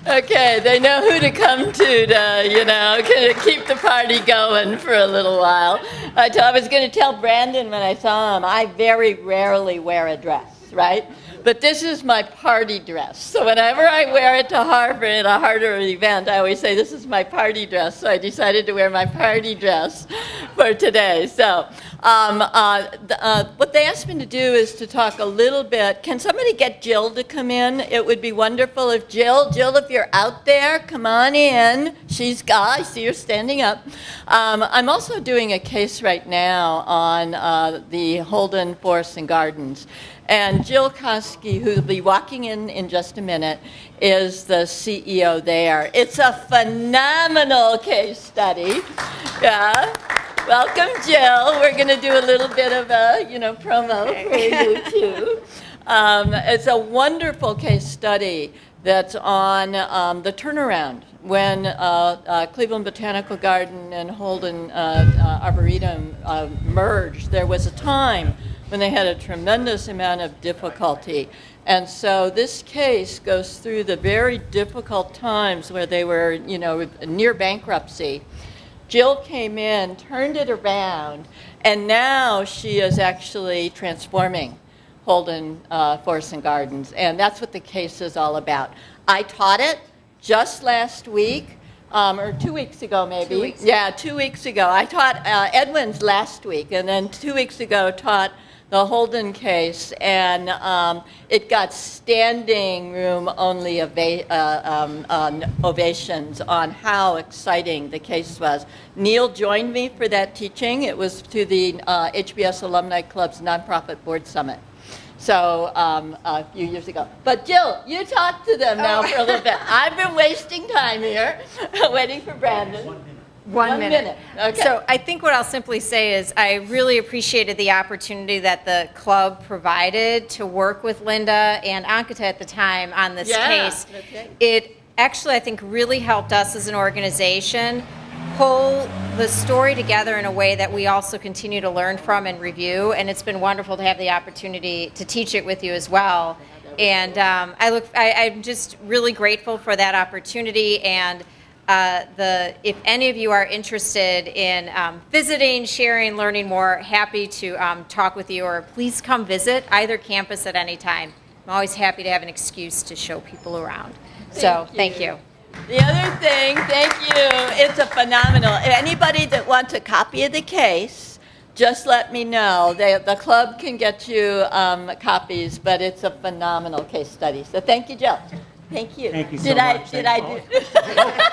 Okay, they know who to come to, you know, keep the party going for a little while. I was going to tell Brandon when I saw him, I very rarely wear a dress, right? But this is my party dress. So whenever I wear it to Harvard at a Harvard event, I always say, this is my party dress. So I decided to wear my party dress for today. So What they asked me to do is to talk a little bit. Can somebody get Jill to come in? It would be wonderful if Jill, if you're out there, come on in. I see her standing up. I'm also doing a case right now on the Holden Forests and Gardens. And Jill Koski, who will be walking in just a minute, is the CEO there. It's a phenomenal case study. Yeah. Welcome, Jill. We're going to do a little bit of a, promo for you, too. It's a wonderful case study that's on the turnaround when Cleveland Botanical Garden and Holden Arboretum merged. There was a time when they had a tremendous amount of difficulty. And so this case goes through the very difficult times where they were, near bankruptcy. Jill came in, turned it around, and now she is actually transforming Holden Forests and Gardens. And that's what the case is all about. I taught it just last week, or 2 weeks ago maybe. 2 weeks. Yeah, 2 weeks ago. I taught EDWINS last week, and then 2 weeks ago taught the Holden case, and it got standing room only ovations on how exciting the case was. Neil joined me for that teaching. It was to the HBS Alumni Club's Nonprofit Board Summit. So a few years ago. But Jill, you talk to them now for a little bit. I've been wasting time here, waiting for Brandon. One minute. Okay. So I think what I'll simply say is I really appreciated the opportunity that the club provided to work with Linda and Ankita at the time on this case. Okay. It actually, I think, really helped us as an organization pull the story together in a way that we also continue to learn from and review. And it's been wonderful to have the opportunity to teach it with you as well. And I'm just really grateful for that opportunity. And if any of you are interested in visiting, sharing, learning more, happy to talk with you, or please come visit either campus at any time. I'm always happy to have an excuse to show people around. Thank you. The other thing, thank you, it's a phenomenal. Anybody that wants a copy of the case, just let me know. The club can get you copies, but it's a phenomenal case study. So thank you, Jill. Thank you. Thank you so much.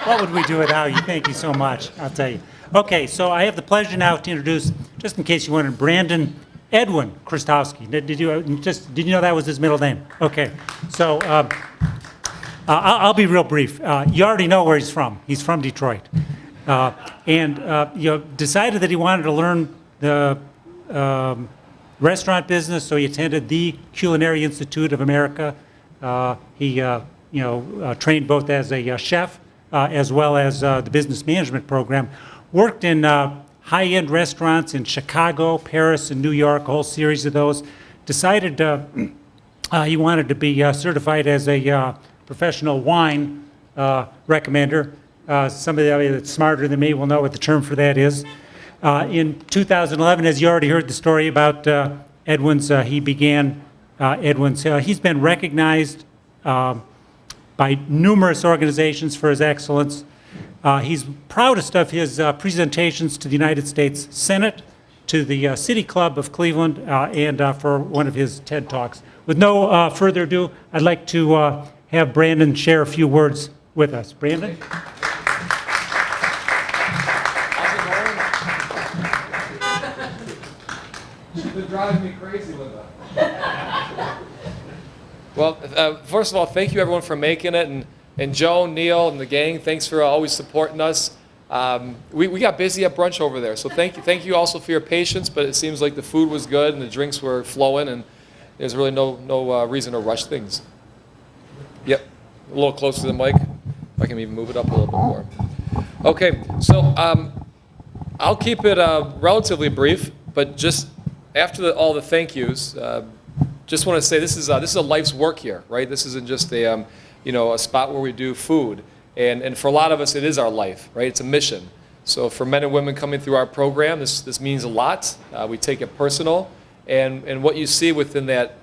What would we do without you? Thank you so much, I'll tell you. Okay, so I have the pleasure now to introduce, just in case you wanted, Brandon Edwin Krystowski. Did you know that was his middle name? Okay, so I'll be real brief. You already know where he's from. He's from Detroit. Decided that he wanted to learn the restaurant business, so he attended the Culinary Institute of America. He trained both as a chef as well as the business management program. Worked in high-end restaurants in Chicago, Paris, and New York, a whole series of those. Decided he wanted to be certified as a professional wine recommender. Somebody that's smarter than me will know what the term for that is. In 2011, as you already heard the story about EDWINS, he began EDWINS. He's been recognized by numerous organizations for his excellence. He's proudest of his presentations to the United States Senate, to the City Club of Cleveland, and for one of his TED Talks. With no further ado, I'd like to have Brandon share a few words with us. Brandon? She's been driving me crazy, Linda. Well, first of all, thank you everyone for making it, and Joe, Neil, and the gang, thanks for always supporting us. We got busy at brunch over there, so thank you also for your patience, but it seems like the food was good and the drinks were flowing, and there's really no reason to rush things. Yep, a little closer to the mic. If I can even move it up a little bit more. Okay, so I'll keep it relatively brief, but just after all the thank yous, just want to say this is a life's work here, right? This isn't just a spot where we do food, and for a lot of us it is our life, right? It's a mission. So for men and women coming through our program, this means a lot. We take it personal, and what you see within that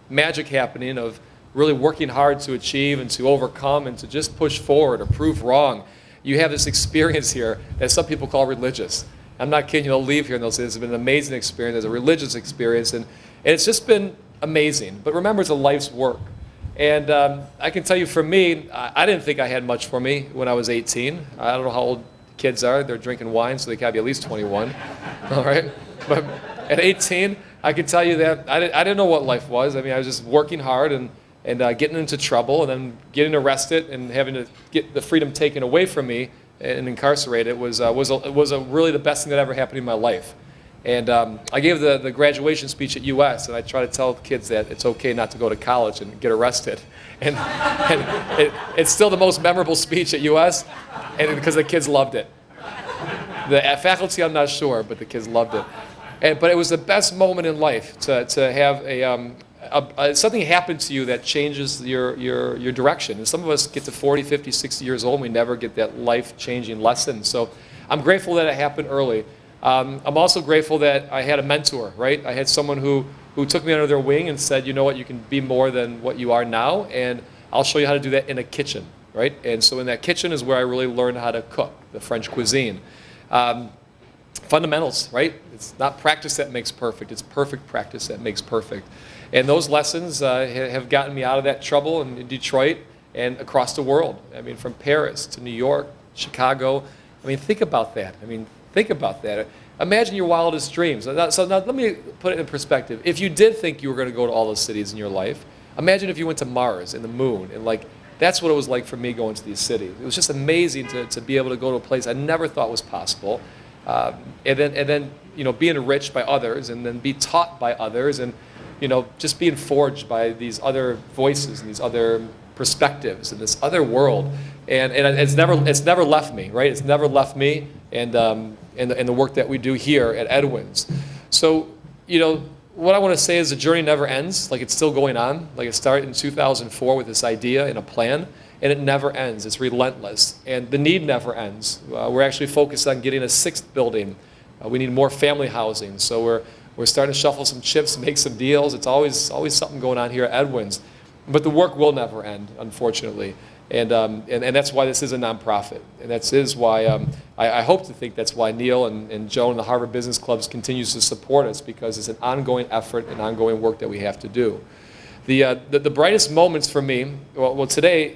magic happening of really working hard to achieve and to overcome and to just push forward or prove wrong. You have this experience here that some people call religious. I'm not kidding you, they'll leave here and they'll say, this has been an amazing experience, it's a religious experience, and it's just been amazing. But remember, it's a life's work. And I can tell you for me, I didn't think I had much for me when I was 18. I don't know how old kids are. They're drinking wine, so they gotta be at least 21. All right? But at 18, I can tell you that I didn't know what life was. I mean, I was just working hard and getting into trouble and then getting arrested and having to get the freedom taken away from me and incarcerated was really the best thing that ever happened in my life. And I gave the graduation speech at US, and I try to tell kids that it's okay not to go to college and get arrested. And it's still the most memorable speech at US, and because the kids loved it. The faculty, I'm not sure, but the kids loved it. But it was the best moment in life to have something happen to you that changes your direction. And some of us get to 40, 50, 60 years old, and we never get that life-changing lesson. So I'm grateful that it happened early. I'm also grateful that I had a mentor, right? I had someone who took me under their wing and said, you know what, you can be more than what you are now, and I'll show you how to do that in a kitchen, right? And so in that kitchen is where I really learned how to cook, the French cuisine. Fundamentals, right? It's not practice that makes perfect, it's perfect practice that makes perfect. And those lessons have gotten me out of that trouble in Detroit and across the world. I mean, from Paris to New York, Chicago. I mean, think about that. Think about that. Imagine your wildest dreams. So now let me put it in perspective. If you did think you were going to go to all those cities in your life, imagine if you went to Mars and the moon. And that's what it was like for me going to these cities. It was just amazing to be able to go to a place I never thought was possible. And then be enriched by others and then be taught by others and just being forged by these other voices and these other perspectives in this other world. And it's never left me, right? It's never left me and the work that we do here at EDWINS. So, what I want to say is the journey never ends. It's still going on. It started in 2004 with this idea and a plan, and it never ends. It's relentless. And the need never ends. We're actually focused on getting a 6th building. We need more family housing. So we're starting to shuffle some chips, make some deals. It's always something going on here at EDWINS. But the work will never end, unfortunately. And that's why this is a nonprofit. And that is why I hope to think that's why Neil and Joan and the Harvard Business Clubs continues to support us, because it's an ongoing effort and ongoing work that we have to do. The brightest moments for me, well today,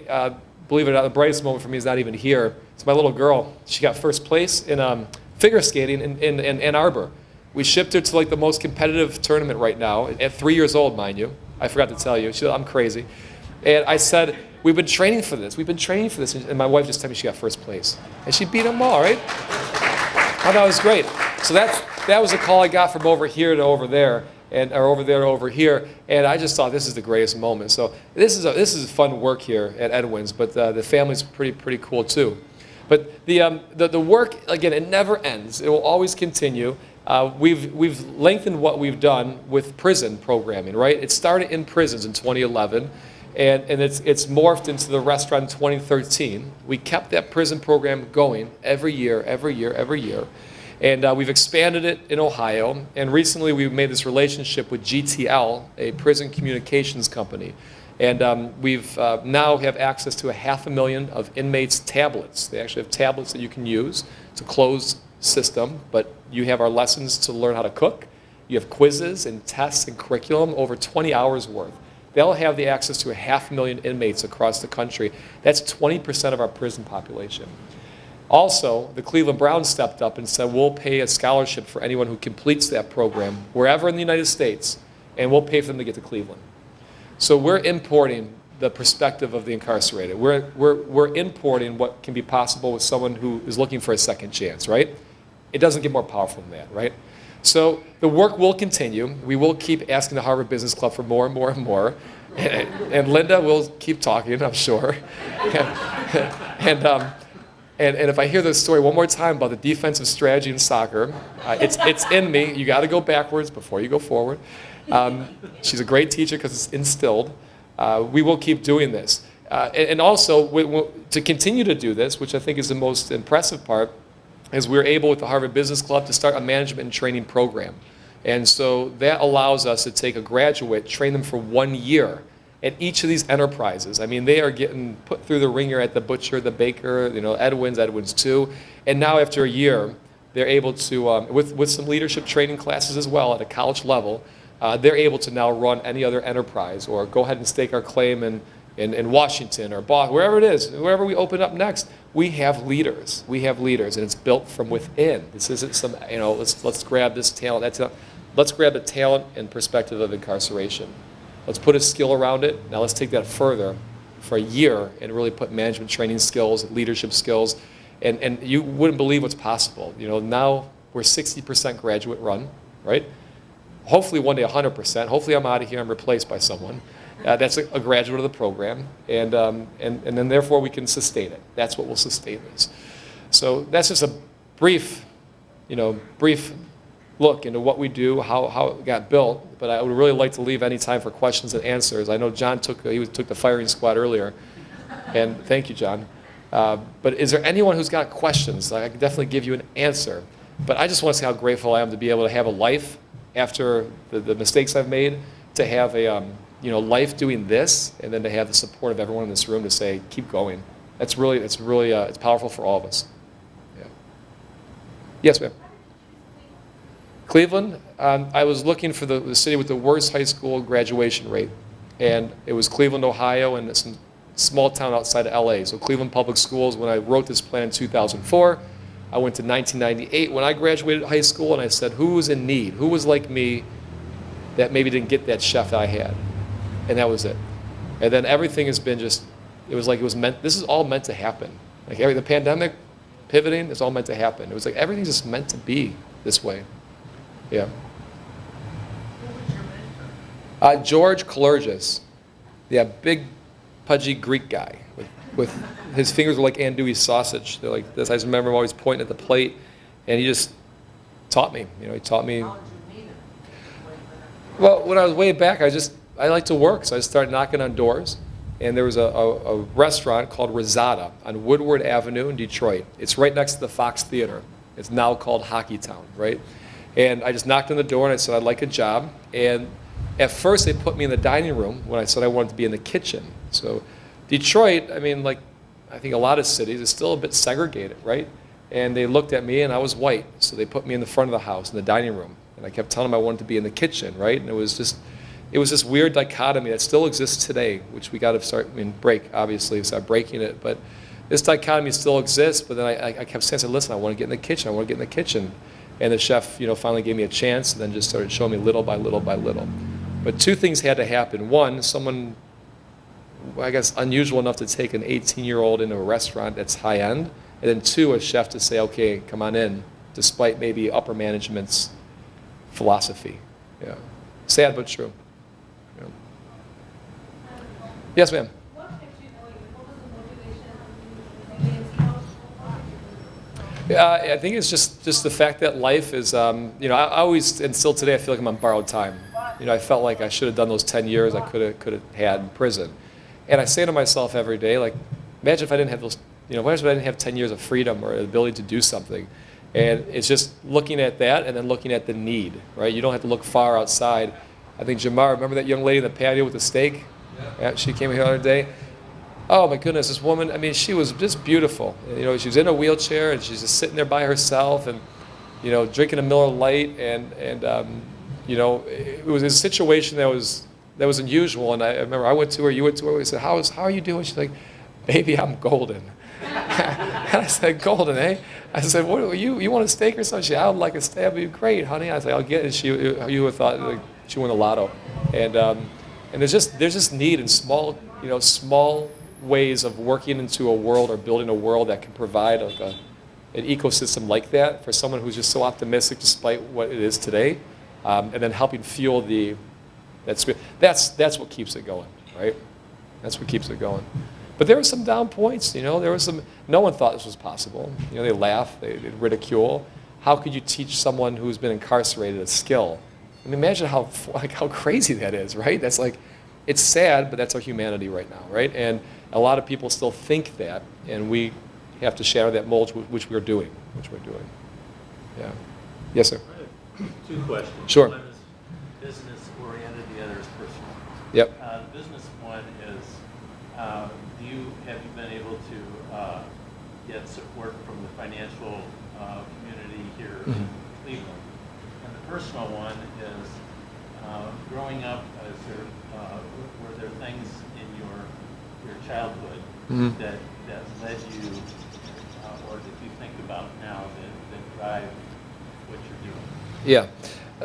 believe it or not, the brightest moment for me is not even here. It's my little girl. She got first place in figure skating in Ann Arbor. We shipped her to the most competitive tournament right now, at 3 years old, mind you. I forgot to tell you. I'm crazy. And I said, we've been training for this. And my wife just told me she got first place. And she beat them all, right? I thought it was great. So that was a call I got from over here to over there, or over there to over here. And I just thought this is the greatest moment. So this is fun work here at EDWINS, but the family's pretty cool too. But the work, again, it never ends. It will always continue. We've lengthened what we've done with prison programming, right? It started in prisons in 2011. And it's morphed into the restaurant in 2013. We kept that prison program going every year. And we've expanded it in Ohio. And recently we made this relationship with GTL, a prison communications company. And we've now have access to 500,000 of inmates' tablets. They actually have tablets that you can use. It's a closed system, but you have our lessons to learn how to cook. You have quizzes and tests and curriculum, over 20 hours worth. They'll have the access to 500,000 inmates across the country. That's 20% of our prison population. Also, the Cleveland Browns stepped up and said, we'll pay a scholarship for anyone who completes that program wherever in the United States, and we'll pay for them to get to Cleveland. So we're importing the perspective of the incarcerated. We're importing what can be possible with someone who is looking for a second chance, right? It doesn't get more powerful than that, right? So the work will continue. We will keep asking the Harvard Business Club for more and more and more. And Linda will keep talking, I'm sure. And if I hear this story one more time about the defensive strategy in soccer, it's in me. You got to go backwards before you go forward. She's a great teacher because it's instilled. We will keep doing this. And also, to continue to do this, which I think is the most impressive part, is we're able with the Harvard Business Club to start a management and training program. And so that allows us to take a graduate, train them for 1 year at each of these enterprises. I mean, they are getting put through the ringer at the butcher, the baker, EDWINS, EDWINS 2. And now after a year, they're able to, with some leadership training classes as well at a college level, they're able to now run any other enterprise or go ahead and stake our claim in Washington or Boston, wherever it is, wherever we open up next. We have leaders. We have leaders, and it's built from within. This isn't some, let's grab this talent. Let's grab the talent and perspective of incarceration. Let's put a skill around it. Now let's take that further for a year and really put management training skills, leadership skills, and you wouldn't believe what's possible. Now we're 60% graduate run, right? Hopefully one day 100%. Hopefully I'm out of here, I'm replaced by someone. That's a graduate of the program, and then therefore we can sustain it. That's what will sustain this. So that's just a brief look into what we do, how it got built. But I would really like to leave any time for questions and answers. I know John took the firing squad earlier, and thank you, John. But is there anyone who's got questions? I can definitely give you an answer. But I just want to say how grateful I am to be able to have a life after the mistakes I've made, to have a life doing this, and then to have the support of everyone in this room to say, keep going. It's powerful for all of us. Yeah. Yes, ma'am. Cleveland, I was looking for the city with the worst high school graduation rate, and it was Cleveland, Ohio, and it's a small town outside of LA. So Cleveland Public Schools, when I wrote this plan in 2004, I went to 1998 when I graduated high school, and I said, who was in need? Who was like me that maybe didn't get that chef that I had? And that was it. And then everything has been this is all meant to happen. Like the pandemic, pivoting, it's all meant to happen. It was like everything's just meant to be this way. Yeah. George Kalergis, yeah, big, pudgy Greek guy with his fingers were like andouille sausage. They're like this. I just remember him always pointing at the plate, and he just taught me. He taught me. Well, when I was way back, I like to work, so I started knocking on doors, and there was a restaurant called Rosada on Woodward Avenue in Detroit. It's right next to the Fox Theater. It's now called Hockey Town, right? And I just knocked on the door and I said I'd like a job. And at first they put me in the dining room when I said I wanted to be in the kitchen. So Detroit, I think a lot of cities, is still a bit segregated, right? And they looked at me and I was white, so they put me in the front of the house in the dining room. And I kept telling them I wanted to be in the kitchen, right? And it was this weird dichotomy that still exists today, which we got to break, obviously, start breaking it. But this dichotomy still exists, but then I kept saying, listen, I want to get in the kitchen, I want to get in the kitchen. And the chef, finally gave me a chance, and then just started showing me little by little by little. But two things had to happen. One, someone, I guess, unusual enough to take an 18-year-old into a restaurant that's high-end. And then two, a chef to say, okay, come on in, despite maybe upper management's philosophy. Yeah. Sad but true. Yeah. Yes, ma'am. I think it's just the fact that life is, I always, and still today, I feel like I'm on borrowed time. I felt like I should have done those 10 years I could have had in prison. And I say to myself every day, like, imagine if I didn't have those, imagine if I didn't have 10 years of freedom or the ability to do something. And it's just looking at that and then looking at the need, right? You don't have to look far outside. I think Jamar, remember that young lady in the patio with the steak? Yeah, she came here the other day. Oh my goodness, this woman, she was just beautiful. She was in a wheelchair and she's just sitting there by herself and, drinking a Miller Lite and it was a situation that was unusual. And I remember I went to her, you went to her, we said, how are you doing? She's like, baby, I'm golden. And I said, golden, eh? I said, what, you want a steak or something? She said, I would like a steak. That'd be great, honey. I said, I'll get it. You would thought like, she won the lotto. And there's just need in small ways of working into a world or building a world that can provide like an ecosystem like that for someone who's just so optimistic despite what it is today, and then helping fuel that spirit. That's what keeps it going, right? That's what keeps it going. But there were some down points, there was some, no one thought this was possible. They laugh, they ridicule. How could you teach someone who's been incarcerated a skill? Imagine how crazy that is, right? That's like, it's sad, but that's our humanity right now, right? And a lot of people still think that, and we have to shatter that mold, which we're doing. Yeah. Yes, sir. Two questions. Sure. One is business-oriented, the other is personal. Yep. The business one is, have you been able to get support from the financial community here in Cleveland. And the personal one is growing up, were there things in your childhood that led you, or that you think about now that drive what you're doing? Yeah.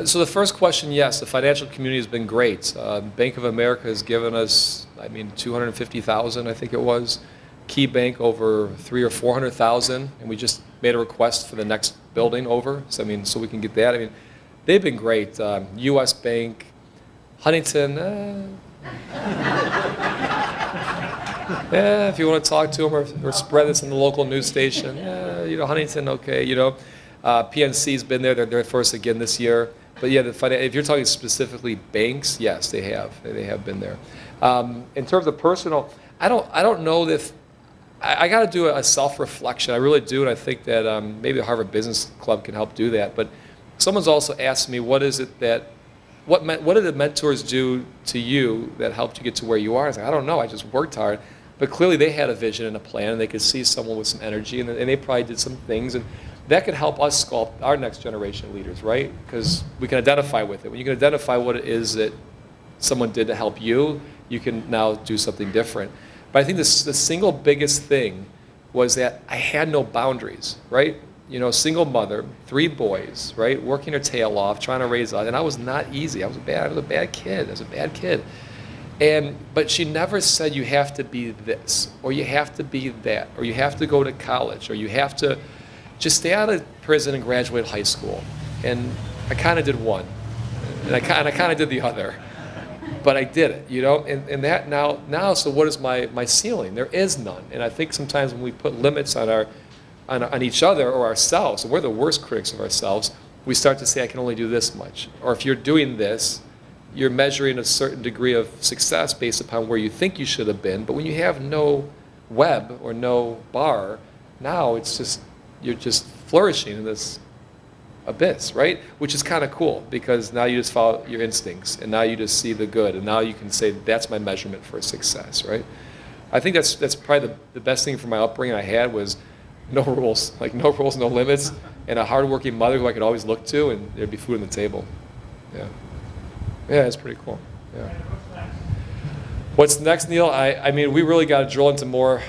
So the first question, yes, the financial community has been great. Bank of America has given us, I mean, $250,000, I think it was. Key Bank over $300,000 or $400,000, and we just made a request for the next building over. So I mean, so we can get that. I mean, they've been great. U.S. Bank, Huntington. Yeah, if you want to talk to them or spread this in the local news station, you know, Huntington, okay, you know. PNC's been there. They're first again this year. But yeah, if you're talking specifically banks, yes, they have. They have been there. In terms of personal, I don't know if I got to do a self-reflection. I really do, and I think that maybe the Harvard Business Club can help do that. But someone's also asked me, what is it that what did the mentors do to you that helped you get to where you are? I was like, I don't know. I just worked hard. But clearly they had a vision and a plan, and they could see someone with some energy, and they probably did some things. And that could help us sculpt our next generation leaders, right? Because we can identify with it. When you can identify what it is that someone did to help you, you can now do something different. But I think the single biggest thing was that I had no boundaries, right? You know, single mother, 3 boys, right? Working her tail off, trying to raise us. And I was not easy. I was a bad kid. But she never said you have to be this, or you have to be that, or you have to go to college, or you have to just stay out of prison and graduate high school. And I kind of did one, and I kind of did the other. But I did it, you know, and that now. So what is my ceiling? There is none. And I think sometimes when we put limits on each other or ourselves, and we're the worst critics of ourselves, we start to say, I can only do this much. Or if you're doing this, you're measuring a certain degree of success based upon where you think you should have been. But when you have no web or no bar, now it's just, you're just flourishing in this abyss, right? Which is kind of cool, because now you just follow your instincts, and now you just see the good, and now you can say, that's my measurement for success, right? I think that's probably the best thing for my upbringing I had was no rules, like no rules, no limits, and a hardworking mother who I could always look to, and there'd be food on the table. Yeah. Yeah, it's pretty cool. Yeah. What's next, Neil? I mean, we really got to drill into more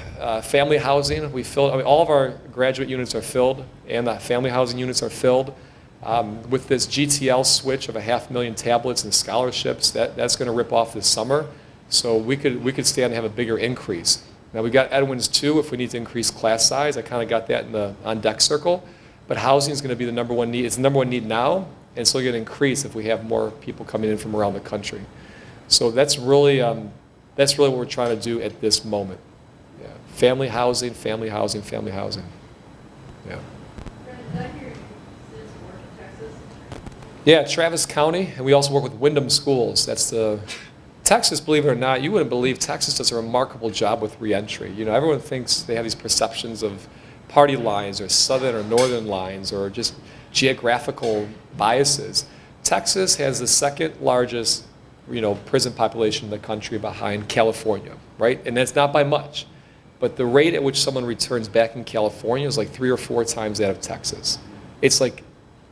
family housing. We filled, I mean, all of our graduate units are filled, and the family housing units are filled. With this GTL switch of 500,000 tablets and scholarships, that's going to rip off this summer. So we could stand to have a bigger increase. Now we got EDWINS 2 if we need to increase class size. I kind of got that in the on deck circle. But housing is going to be the number one need. It's the number one need now, and it's still going to increase if we have more people coming in from around the country. So that's really what we're trying to do at this moment. Yeah. Family housing, family housing, family housing. Yeah. Yeah, Travis County, and we also work with Wyndham Schools. That's the Texas, believe it or not, you wouldn't believe Texas does a remarkable job with reentry. You know, everyone thinks they have these perceptions of party lines or southern or northern lines or just geographical biases. Texas has the second largest, you know, prison population in the country behind California, right? And that's not by much. But the rate at which someone returns back in California is like 3 or 4 times that of Texas. It's like,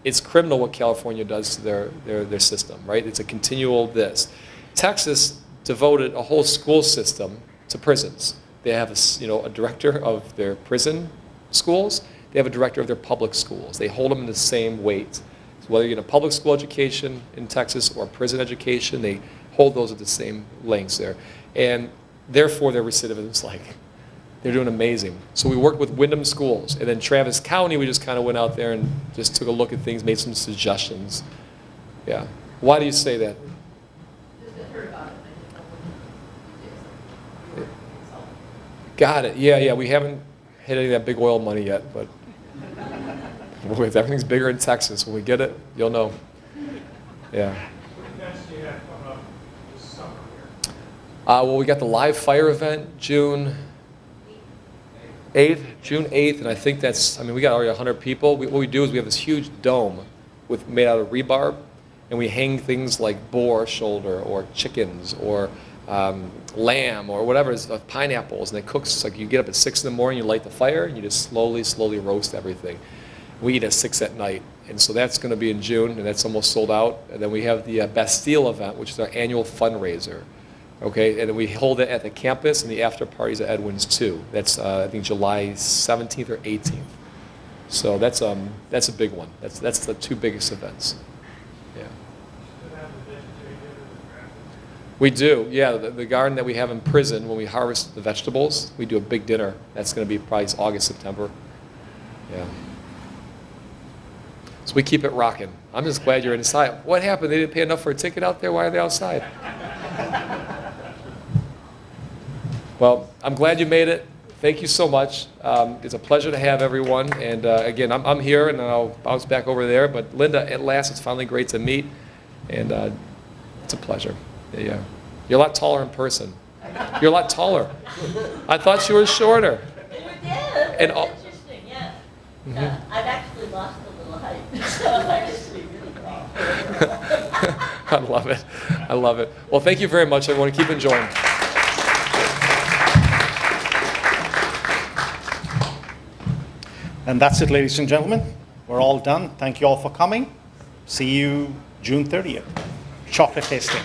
it's criminal what California does to their system, right? It's a continual this. Texas devoted a whole school system to prisons. They have a director of their prison schools. They have a director of their public schools. They hold them in the same weight. So whether you're in a public school education in Texas or prison education, they hold those at the same lengths there. And therefore, their recidivism is like, they're doing amazing. So we worked with Wyndham Schools. And then Travis County, we just kind of went out there and just took a look at things, made some suggestions. Yeah. Why do you say that? Got it. Yeah, we haven't hit any of that big oil money yet, but everything's bigger in Texas. When we get it, you'll know. Yeah. What events do you have coming up this summer here? Well, we got the live fire event June 8th, and I think that's, I mean, we got already 100 people. What we do is we have this huge dome made out of rebarb, and we hang things like boar shoulder or chickens or lamb or whatever, pineapples, and it cooks. Like you get up at 6 in the morning, you light the fire, and you just slowly roast everything. We eat at 6 at night. And so that's going to be in June, and that's almost sold out. And then we have the Bastille event, which is our annual fundraiser. Okay, and then we hold it at the campus, and the after parties at Edwin's too. That's I think July 17th or 18th. So that's a big one. That's the two biggest events. Yeah. We do, yeah. The garden that we have in prison, when we harvest the vegetables, we do a big dinner. That's going to be probably August, September. Yeah. So we keep it rocking. I'm just glad you're inside. What happened? They didn't pay enough for a ticket out there? Why are they outside? Well, I'm glad you made it. Thank you so much. It's a pleasure to have everyone. And again, I'm here, and I'll bounce back over there. But Linda, at last, it's finally great to meet. And it's a pleasure. Yeah. You're a lot taller in person. You're a lot taller. I thought you were shorter. You did. And That's interesting, yeah. I've actually lost a little height, so I used to be really tall. I love it. I love it. Well, thank you very much, everyone. Keep enjoying. And that's it, ladies and gentlemen. We're all done. Thank you all for coming. See you June 30th. Chocolate tasting.